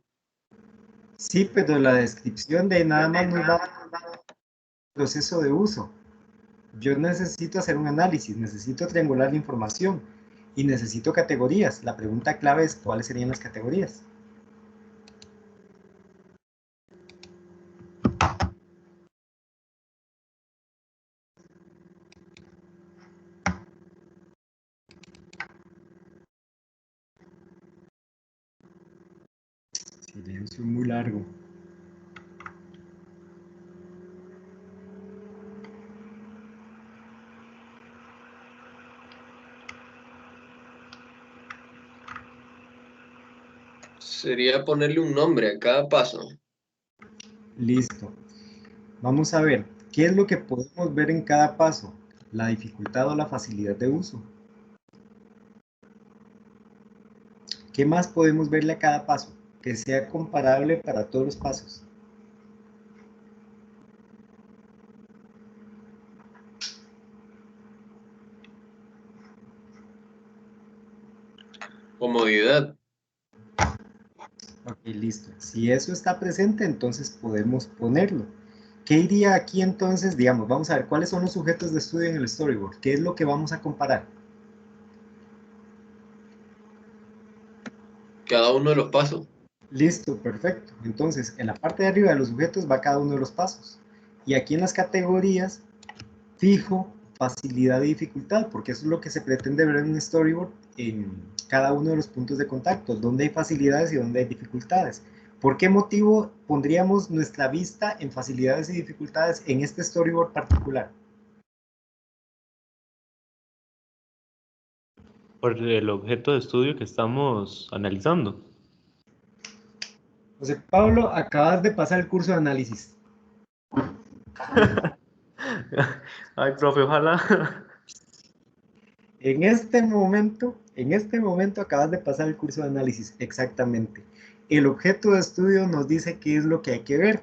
Sí, pero la descripción de nada más nos va a dar el proceso de uso. Yo necesito hacer un análisis, necesito triangular la información y necesito categorías. La pregunta clave es cuáles serían las categorías. Silencio muy largo. Sería ponerle un nombre a cada paso. Listo. Vamos a ver, ¿qué es lo que podemos ver en cada paso? La dificultad o la facilidad de uso. ¿Qué más podemos verle a cada paso? Que sea comparable para todos los pasos. Comodidad. Ok, listo. Si eso está presente, entonces podemos ponerlo. ¿Qué iría aquí entonces? Digamos, vamos a ver cuáles son los sujetos de estudio en el storyboard. ¿Qué es lo que vamos a comparar? Cada uno de los pasos. Listo, perfecto. Entonces, en la parte de arriba de los sujetos va cada uno de los pasos. Y aquí en las categorías, fijo facilidad y dificultad, porque eso es lo que se pretende ver en un storyboard en cada uno de los puntos de contacto, donde hay facilidades y donde hay dificultades. ¿Por qué motivo pondríamos nuestra vista en facilidades y dificultades en este storyboard particular? Por el objeto de estudio que estamos analizando. José Pablo, acabas de pasar el curso de análisis. Ay, profe, ojalá. En este momento acabas de pasar el curso de análisis, exactamente. El objeto de estudio nos dice qué es lo que hay que ver.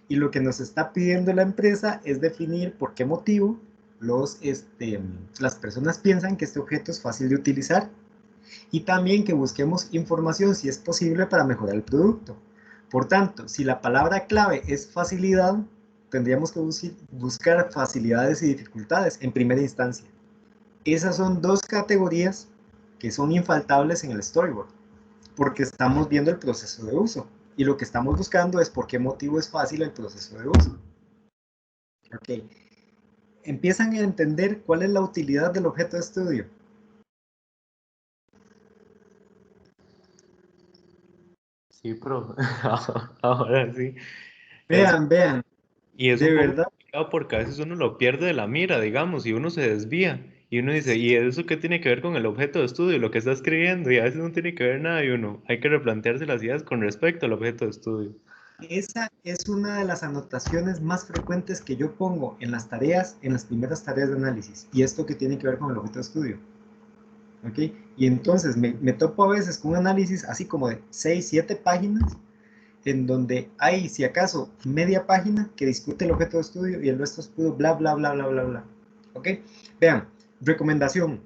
Y lo que nos está pidiendo la empresa es definir por qué motivo las personas piensan que este objeto es fácil de utilizar. Y también que busquemos información, si es posible, para mejorar el producto. Por tanto, si la palabra clave es facilidad, tendríamos que buscar facilidades y dificultades en primera instancia. Esas son dos categorías que son infaltables en el storyboard, porque estamos viendo el proceso de uso. Y lo que estamos buscando es por qué motivo es fácil el proceso de uso. Ok. ¿Empiezan a entender cuál es la utilidad del objeto de estudio? Sí, profe. Ahora sí. Vean. Y es De un poco verdad. complicado porque a veces uno lo pierde de la mira, digamos, y uno se desvía. Y uno dice, ¿y eso qué tiene que ver con el objeto de estudio, lo que está escribiendo? Y a veces no tiene que ver nada y uno hay que replantearse las ideas con respecto al objeto de estudio. Esa es una de las anotaciones más frecuentes que yo pongo en las tareas, en las primeras tareas de análisis. Y esto que tiene que ver con el objeto de estudio. ¿Ok? Y entonces me topo a veces con un análisis así como de 6, 7 páginas, en donde hay, si acaso, media página que discute el objeto de estudio y el resto es puro bla, bla, bla, bla, bla, bla. ¿Ok? Vean, recomendación.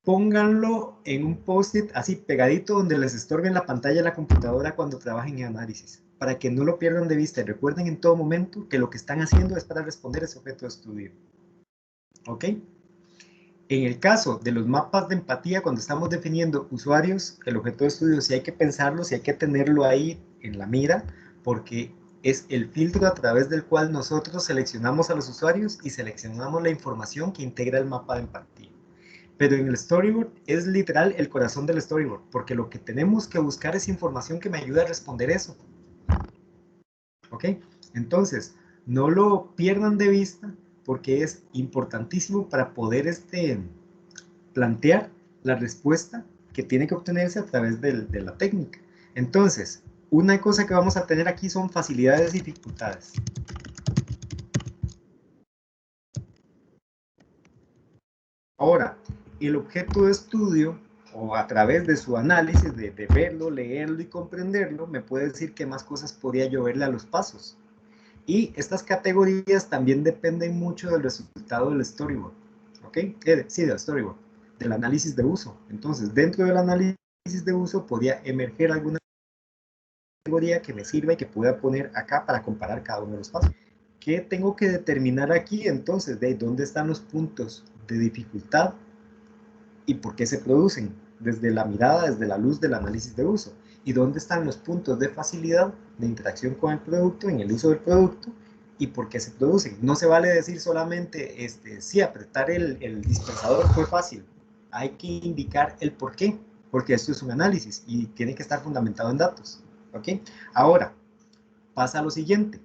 Pónganlo en un post-it así pegadito donde les estorbe en la pantalla de la computadora cuando trabajen en análisis, para que no lo pierdan de vista y recuerden en todo momento que lo que están haciendo es para responder ese objeto de estudio. ¿Ok? En el caso de los mapas de empatía, cuando estamos definiendo usuarios, el objeto de estudio sí hay que pensarlo, sí hay que tenerlo ahí en la mira, porque es el filtro a través del cual nosotros seleccionamos a los usuarios y seleccionamos la información que integra el mapa de empatía. Pero en el storyboard es literal el corazón del storyboard, porque lo que tenemos que buscar es información que me ayude a responder eso. ¿Ok? Entonces, no lo pierdan de vista, porque es importantísimo para poder plantear la respuesta que tiene que obtenerse a través de la técnica. Entonces, una cosa que vamos a tener aquí son facilidades y dificultades. Ahora, el objeto de estudio, o a través de su análisis, de verlo, leerlo y comprenderlo, me puede decir qué más cosas podría yo verle a los pasos. Y estas categorías también dependen mucho del resultado del storyboard. ¿Ok? Sí, del storyboard, del análisis de uso. Entonces, dentro del análisis de uso podría emerger alguna categoría que me sirva y que pueda poner acá para comparar cada uno de los pasos. ¿Qué tengo que determinar aquí entonces? ¿De dónde están los puntos de dificultad y por qué se producen? Desde la mirada, desde la luz del análisis de uso. ¿Y dónde están los puntos de facilidad de interacción con el producto, en el uso del producto? ¿Y por qué se producen? No se vale decir solamente, sí, apretar el dispensador fue fácil. Hay que indicar el por qué, porque esto es un análisis y tiene que estar fundamentado en datos. ¿Ok? Ahora, pasa a lo siguiente.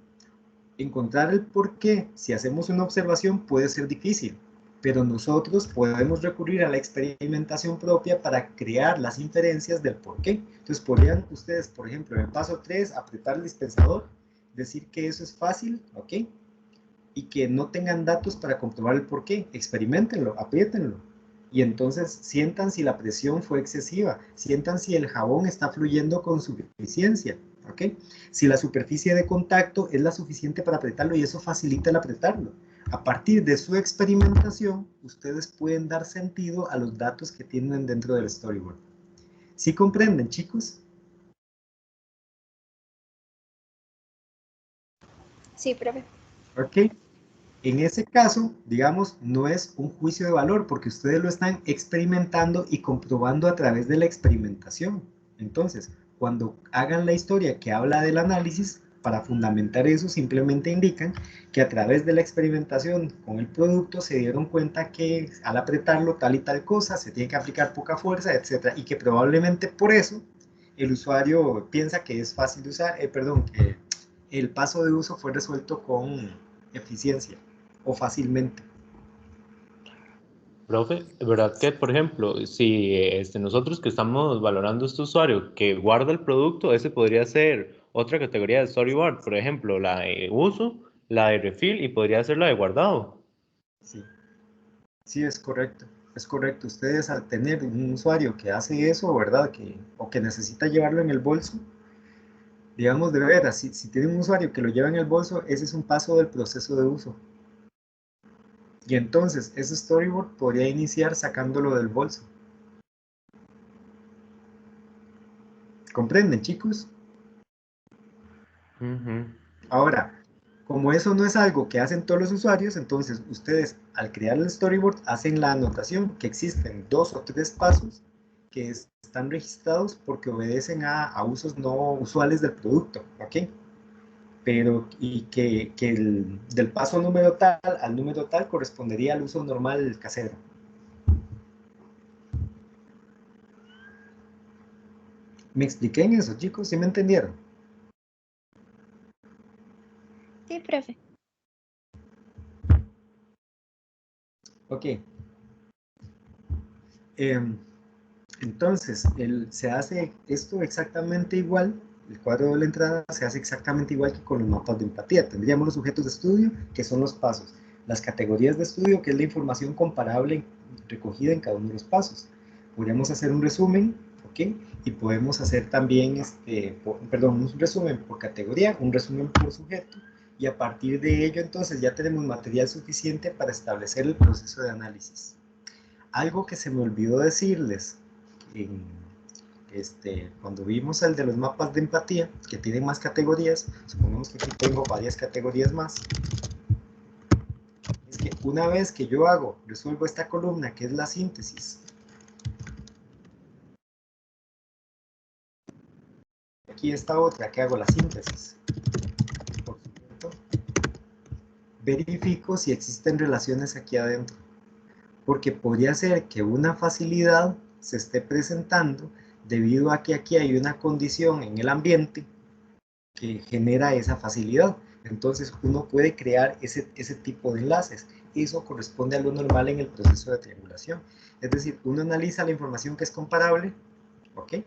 Encontrar el por qué, si hacemos una observación, puede ser difícil, pero nosotros podemos recurrir a la experimentación propia para crear las inferencias del por qué. Entonces, podrían ustedes, por ejemplo, en el paso 3, apretar el dispensador, decir que eso es fácil, ¿ok? Y que no tengan datos para comprobar el por qué. Experimentenlo, apriétenlo. Y entonces sientan si la presión fue excesiva, sientan si el jabón está fluyendo con suficiencia, ¿ok? Si la superficie de contacto es la suficiente para apretarlo y eso facilita el apretarlo. A partir de su experimentación, ustedes pueden dar sentido a los datos que tienen dentro del storyboard. ¿Sí comprenden, chicos? Sí, profe. ¿Ok? En ese caso, digamos, no es un juicio de valor porque ustedes lo están experimentando y comprobando a través de la experimentación. Entonces, cuando hagan la historia que habla del análisis, para fundamentar eso simplemente indican que a través de la experimentación con el producto se dieron cuenta que al apretarlo tal y tal cosa se tiene que aplicar poca fuerza, etc. Y que probablemente por eso el usuario piensa que es fácil de usar, perdón, que el paso de uso fue resuelto con eficiencia o fácilmente. Profe, ¿verdad que, por ejemplo, si nosotros que estamos valorando este usuario que guarda el producto, ese podría ser otra categoría de storyboard, por ejemplo, la de uso, la de refill y podría ser la de guardado? Sí, sí, es correcto. Es correcto. Ustedes al tener un usuario que hace eso, ¿verdad? O que necesita llevarlo en el bolso, digamos de veras, si tienen un usuario que lo lleva en el bolso, ese es un paso del proceso de uso. Y entonces ese storyboard podría iniciar sacándolo del bolso. ¿Comprenden, chicos? Ahora, como eso no es algo que hacen todos los usuarios, entonces ustedes al crear el storyboard hacen la anotación que existen 2 o 3 pasos que están registrados porque obedecen a usos no usuales del producto, ¿ok? Pero y que del paso número tal al número tal correspondería al uso normal casero. ¿Me expliqué en eso, chicos? ¿Sí me entendieron? Sí, profe. Ok. Entonces, se hace esto exactamente igual, el cuadro de la entrada se hace exactamente igual que con los mapas de empatía. Tendríamos los sujetos de estudio, que son los pasos, las categorías de estudio, que es la información comparable recogida en cada uno de los pasos. Podríamos hacer un resumen, ¿ok? Y podemos hacer también, un resumen por categoría, un resumen por sujeto, y a partir de ello, entonces, ya tenemos material suficiente para establecer el proceso de análisis. Algo que se me olvidó decirles, cuando vimos el de los mapas de empatía, que tienen más categorías, supongamos que aquí tengo varias categorías más, es que una vez que yo resuelvo esta columna, que es la síntesis, aquí esta otra que hago la síntesis, por supuesto, verifico si existen relaciones aquí adentro, porque podría ser que una facilidad se esté presentando debido a que aquí hay una condición en el ambiente que genera esa facilidad. Entonces uno puede crear ese tipo de enlaces. Eso corresponde a lo normal en el proceso de triangulación. Es decir, uno analiza la información que es comparable, ¿ok?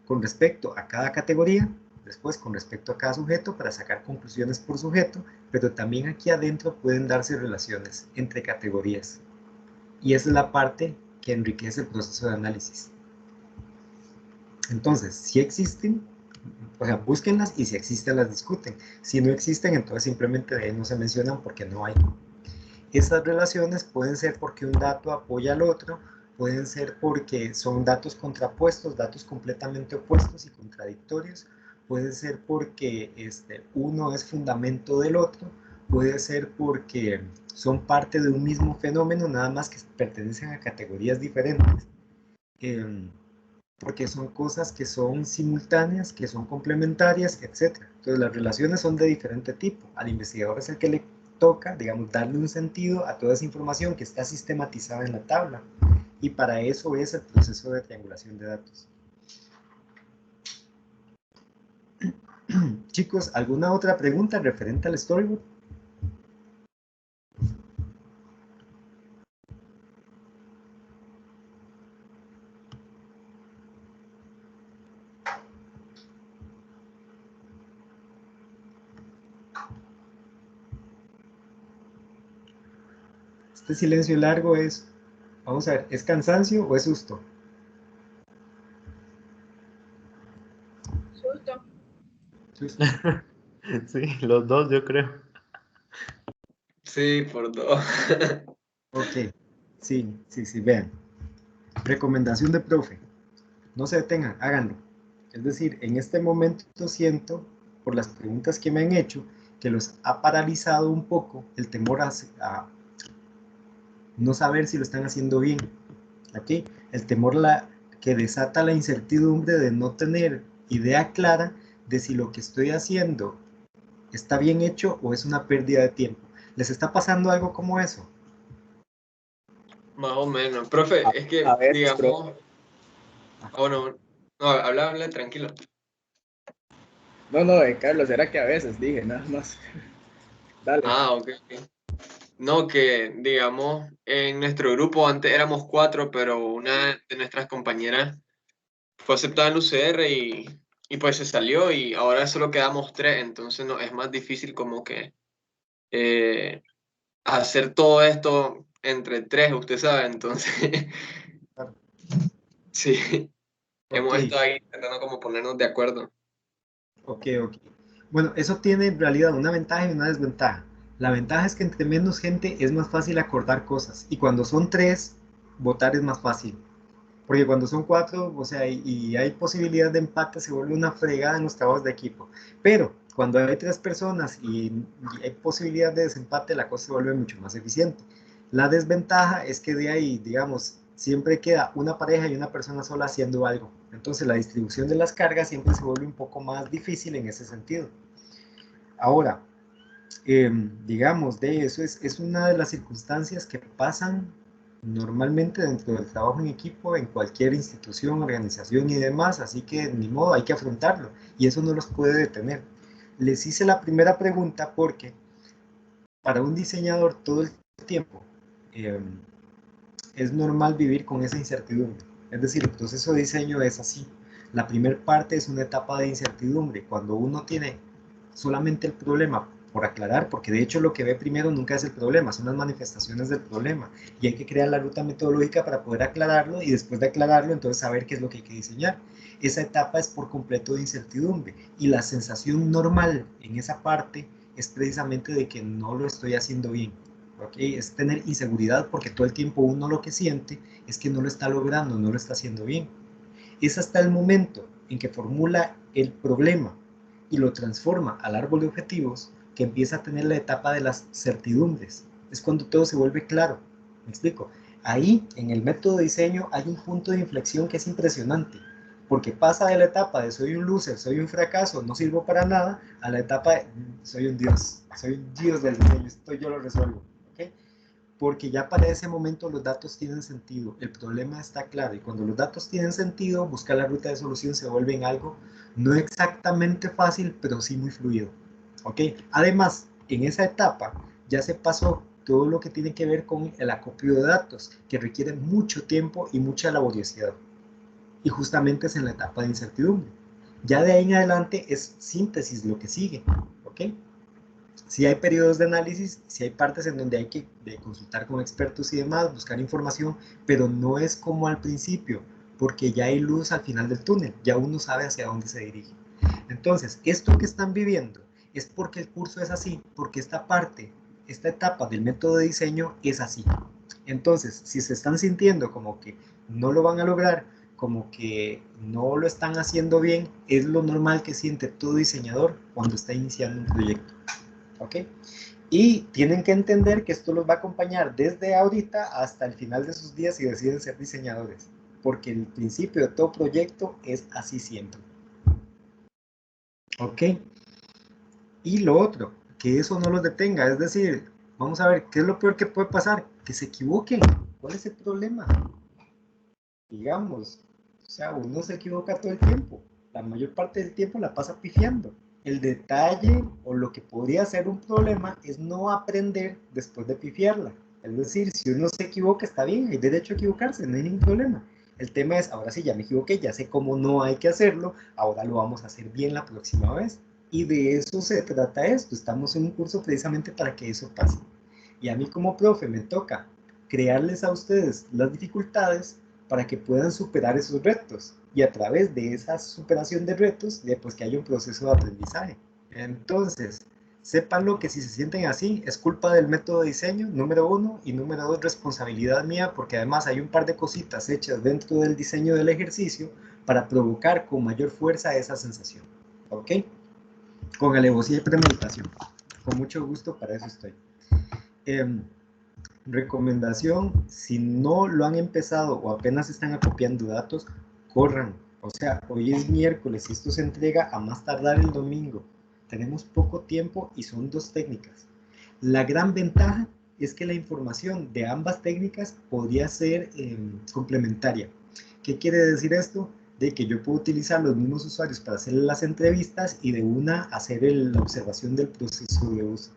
Con respecto a cada categoría, después con respecto a cada sujeto para sacar conclusiones por sujeto, pero también aquí adentro pueden darse relaciones entre categorías. Y esa es la parte que enriquece el proceso de análisis. Entonces, si existen, o sea, búsquenlas y si existen las discuten. Si no existen, entonces simplemente de ahí no se mencionan porque no hay. Estas relaciones pueden ser porque un dato apoya al otro, pueden ser porque son datos contrapuestos, datos completamente opuestos y contradictorios, puede ser porque uno es fundamento del otro, puede ser porque son parte de un mismo fenómeno, nada más que pertenecen a categorías diferentes. Porque son cosas que son simultáneas, que son complementarias, etc. Entonces las relaciones son de diferente tipo. Al investigador es el que le toca, digamos, darle un sentido a toda esa información que está sistematizada en la tabla. Y para eso es el proceso de triangulación de datos. Chicos, ¿alguna otra pregunta referente al storyboard? Este silencio largo es, vamos a ver, ¿es cansancio o es susto? Susto. Susto. Sí, los dos yo creo. Sí, por dos. Ok, sí, vean. Recomendación de profe. No se detengan, háganlo. Es decir, en este momento siento, por las preguntas que me han hecho, que los ha paralizado un poco, el temor a no saber si lo están haciendo bien, ¿ok? El temor que desata la incertidumbre de no tener idea clara de si lo que estoy haciendo está bien hecho o es una pérdida de tiempo. ¿Les está pasando algo como eso? Más o menos. Profe, es que, A veces, digamos... Oh, no, habla, tranquilo. No, Carlos, era que a veces dije, nada más. Dale. Ah, ok. No, que digamos, en nuestro grupo antes éramos 4, pero una de nuestras compañeras fue aceptada en UCR y pues se salió y ahora solo quedamos 3, entonces no, es más difícil como que hacer todo esto entre 3, usted sabe, entonces sí, hemos Ok, estado ahí intentando como ponernos de acuerdo. ok. Bueno, eso tiene en realidad una ventaja y una desventaja. La ventaja es que entre menos gente es más fácil acordar cosas. Y cuando son 3, votar es más fácil. Porque cuando son 4, o sea, y hay posibilidad de empate, se vuelve una fregada en los trabajos de equipo. Pero cuando hay 3 personas y hay posibilidad de desempate, la cosa se vuelve mucho más eficiente. La desventaja es que de ahí, digamos, siempre queda una pareja y una persona sola haciendo algo. Entonces la distribución de las cargas siempre se vuelve un poco más difícil en ese sentido. Ahora, digamos, de eso es una de las circunstancias que pasan normalmente dentro del trabajo en equipo, en cualquier institución, organización y demás, así que ni modo, hay que afrontarlo y eso no los puede detener. Les hice la primera pregunta porque para un diseñador todo el tiempo es normal vivir con esa incertidumbre. Es decir, el proceso de diseño es así. La primera parte es una etapa de incertidumbre, cuando uno tiene solamente el problema por aclarar, porque de hecho lo que ve primero nunca es el problema, son las manifestaciones del problema, y hay que crear la ruta metodológica para poder aclararlo, y después de aclararlo, entonces saber qué es lo que hay que diseñar. Esa etapa es por completo de incertidumbre, y la sensación normal en esa parte es precisamente de que no lo estoy haciendo bien. ¿Okay? Es tener inseguridad porque todo el tiempo uno lo que siente es que no lo está logrando, no lo está haciendo bien. Es hasta el momento en que formula el problema y lo transforma al árbol de objetivos que empieza a tener la etapa de las certidumbres. Es cuando todo se vuelve claro. ¿Me explico? Ahí, en el método de diseño, hay un punto de inflexión que es impresionante, porque pasa de la etapa de soy un loser, soy un fracaso, no sirvo para nada, a la etapa de soy un dios del diseño, esto yo lo resuelvo. ¿Okay? Porque ya para ese momento los datos tienen sentido, el problema está claro, y cuando los datos tienen sentido, buscar la ruta de solución se vuelve en algo no exactamente fácil, pero sí muy fluido. ¿Ok? Además, en esa etapa ya se pasó todo lo que tiene que ver con el acopio de datos, que requiere mucho tiempo y mucha laboriosidad. Y justamente es en la etapa de incertidumbre. Ya de ahí en adelante es síntesis lo que sigue. ¿Ok? Sí hay periodos de análisis, sí hay partes en donde hay que consultar con expertos y demás, buscar información, pero no es como al principio, porque ya hay luz al final del túnel, ya uno sabe hacia dónde se dirige. Entonces, esto que están viviendo es porque el curso es así, porque esta parte, esta etapa del método de diseño es así. Entonces, si se están sintiendo como que no lo van a lograr, como que no lo están haciendo bien, es lo normal que siente todo diseñador cuando está iniciando un proyecto. ¿Ok? Y tienen que entender que esto los va a acompañar desde ahorita hasta el final de sus días si deciden ser diseñadores, porque el principio de todo proyecto es así siempre. ¿Ok? Y lo otro, que eso no los detenga, es decir, vamos a ver, ¿qué es lo peor que puede pasar? Que se equivoquen. ¿Cuál es el problema? Digamos, o sea, uno se equivoca todo el tiempo, la mayor parte del tiempo la pasa pifiando. El detalle o lo que podría ser un problema es no aprender después de pifiarla. Es decir, si uno se equivoca, está bien, hay derecho a equivocarse, no hay ningún problema. El tema es, ahora sí, ya me equivoqué, ya sé cómo no hay que hacerlo, ahora lo vamos a hacer bien la próxima vez. Y de eso se trata esto, estamos en un curso precisamente para que eso pase. Y a mí como profe me toca crearles a ustedes las dificultades para que puedan superar esos retos y a través de esa superación de retos, pues que haya un proceso de aprendizaje. Entonces, sépanlo que si se sienten así, es culpa del método de diseño, número 1, y número 2, responsabilidad mía, porque además hay un par de cositas hechas dentro del diseño del ejercicio para provocar con mayor fuerza esa sensación. ¿Ok? Con alevosía y premeditación. Con mucho gusto, para eso estoy. Recomendación, si no lo han empezado o apenas están acopiando datos, corran. O sea, hoy es miércoles y esto se entrega a más tardar el domingo. Tenemos poco tiempo y son 2 técnicas. La gran ventaja es que la información de ambas técnicas podría ser complementaria. ¿Qué quiere decir esto? De que yo puedo utilizar los mismos usuarios para hacer las entrevistas y de una hacer la observación del proceso de uso.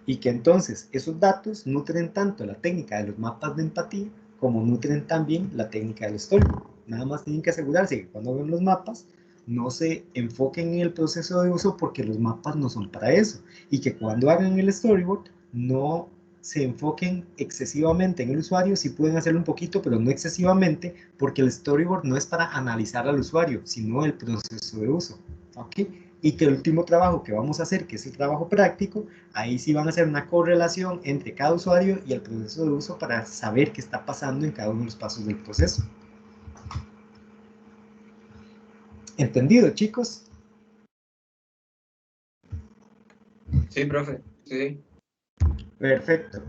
Y que entonces esos datos nutren tanto la técnica de los mapas de empatía como nutren también la técnica del storyboard. Nada más tienen que asegurarse que cuando ven los mapas no se enfoquen en el proceso de uso porque los mapas no son para eso. Y que cuando hagan el storyboard no se enfoquen excesivamente en el usuario, sí pueden hacerlo un poquito, pero no excesivamente, porque el storyboard no es para analizar al usuario, sino el proceso de uso. ¿Ok? Y que el último trabajo que vamos a hacer, que es el trabajo práctico, ahí sí van a hacer una correlación entre cada usuario y el proceso de uso para saber qué está pasando en cada uno de los pasos del proceso. ¿Entendido, chicos? Sí, profe. Sí. Perfecto.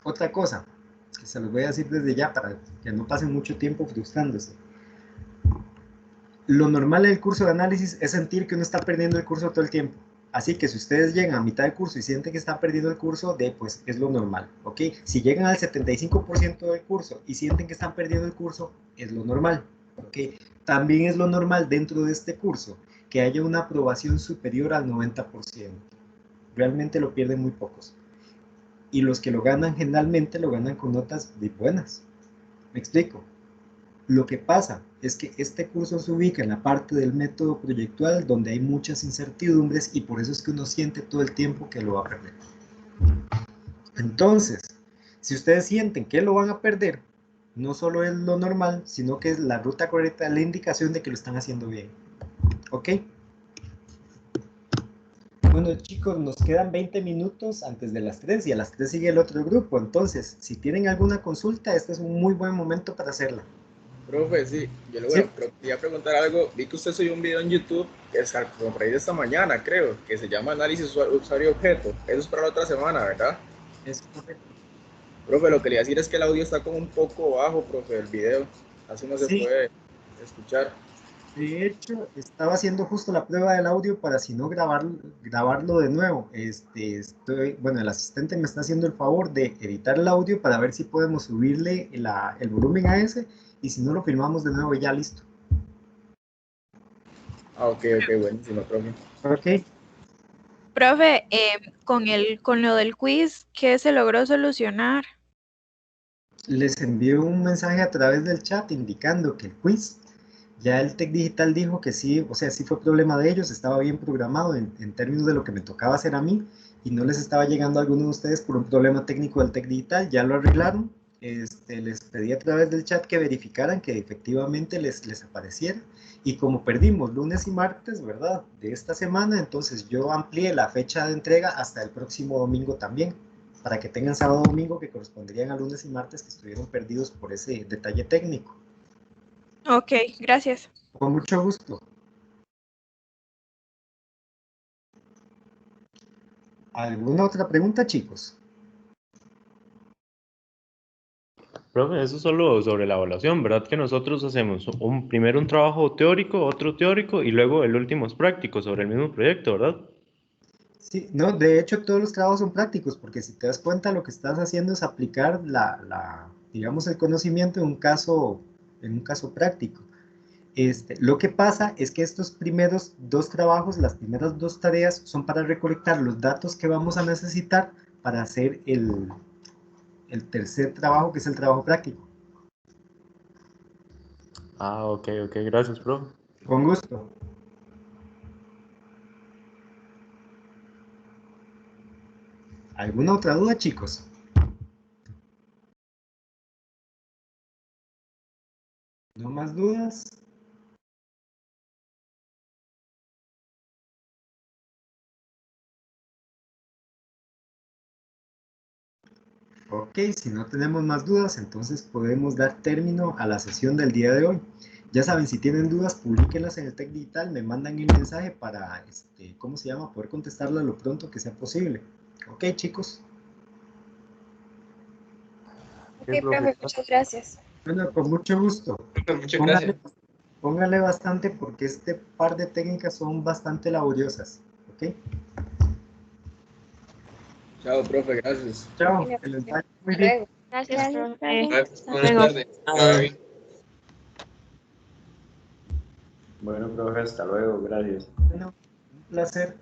Otra cosa, que se los voy a decir desde ya para que no pasen mucho tiempo frustrándose. Lo normal en el curso de análisis es sentir que uno está perdiendo el curso todo el tiempo. Así que si ustedes llegan a mitad del curso y sienten que están perdiendo el curso, pues es lo normal, ¿ok? Si llegan al 75% del curso y sienten que están perdiendo el curso, es lo normal, ¿ok? También es lo normal dentro de este curso que haya una aprobación superior al 90%. Realmente lo pierden muy pocos. Y los que lo ganan generalmente lo ganan con notas de buenas. ¿Me explico? Lo que pasa es que este curso se ubica en la parte del método proyectual donde hay muchas incertidumbres y por eso es que uno siente todo el tiempo que lo va a perder. Entonces, si ustedes sienten que lo van a perder, no solo es lo normal, sino que es la ruta correcta, la indicación de que lo están haciendo bien. ¿Ok? Bueno, chicos, nos quedan 20 minutos antes de las 3 y a las 3 sigue el otro grupo. Entonces, si tienen alguna consulta, este es un muy buen momento para hacerla. Profe, sí, yo le Sí. quería preguntar algo. Vi que usted subió un video en YouTube, que es como por ahí de esta mañana, creo, que se llama Análisis Usuario-Objeto. Eso es para la otra semana, ¿verdad? Es correcto. Profe, lo que le iba a decir es que el audio está como un poco bajo, profe, del video. Así no se Sí. puede escuchar. De hecho, estaba haciendo justo la prueba del audio para si no grabarlo de nuevo. Bueno, el asistente me está haciendo el favor de editar el audio para ver si podemos subirle el volumen a ese y si no lo filmamos de nuevo y ya listo. Ah, ok, buenísimo, profe. Ok. Profe, con lo del quiz, ¿qué se logró solucionar? Les envié un mensaje a través del chat indicando que el quiz, ya el Tec Digital dijo que sí, o sea, sí fue problema de ellos, estaba bien programado en términos de lo que me tocaba hacer a mí y no les estaba llegando a alguno de ustedes por un problema técnico del Tec Digital, ya lo arreglaron. Les pedí a través del chat que verificaran que efectivamente les apareciera y como perdimos lunes y martes, ¿verdad? De esta semana, entonces yo amplié la fecha de entrega hasta el próximo domingo también, para que tengan sábado y domingo que corresponderían a lunes y martes que estuvieron perdidos por ese detalle técnico. Ok, gracias. Con mucho gusto. ¿Alguna otra pregunta, chicos? Profe, eso es solo sobre la evaluación, ¿verdad? Que nosotros hacemos primero un trabajo teórico, otro teórico y luego el último es práctico sobre el mismo proyecto, ¿verdad? Sí, no, de hecho todos los trabajos son prácticos, porque si te das cuenta lo que estás haciendo es aplicar digamos, el conocimiento en un caso práctico. Lo que pasa es que estos primeros 2 trabajos, las primeras 2 tareas, son para recolectar los datos que vamos a necesitar para hacer el tercer trabajo, que es el trabajo práctico. Ah, ok, gracias, profe. Con gusto. ¿Alguna otra duda, chicos? ¿No más dudas? Ok, si no tenemos más dudas, entonces podemos dar término a la sesión del día de hoy. Ya saben, si tienen dudas, publíquenlas en el Tec Digital, me mandan el mensaje para, ¿cómo se llama? Poder contestarla lo pronto que sea posible. Ok, chicos. Ok, profe, muchas gracias. Bueno, con mucho gusto. Muchas gracias. Póngale bastante porque este par de técnicas son bastante laboriosas. ¿Ok? Chao, profe, gracias. Chao, que les vaya muy bien. Luego. Gracias, Gracias, profe. profe. Buenas Luego. tardes. Bye. Bueno, profe, hasta luego, gracias. Bueno, un placer.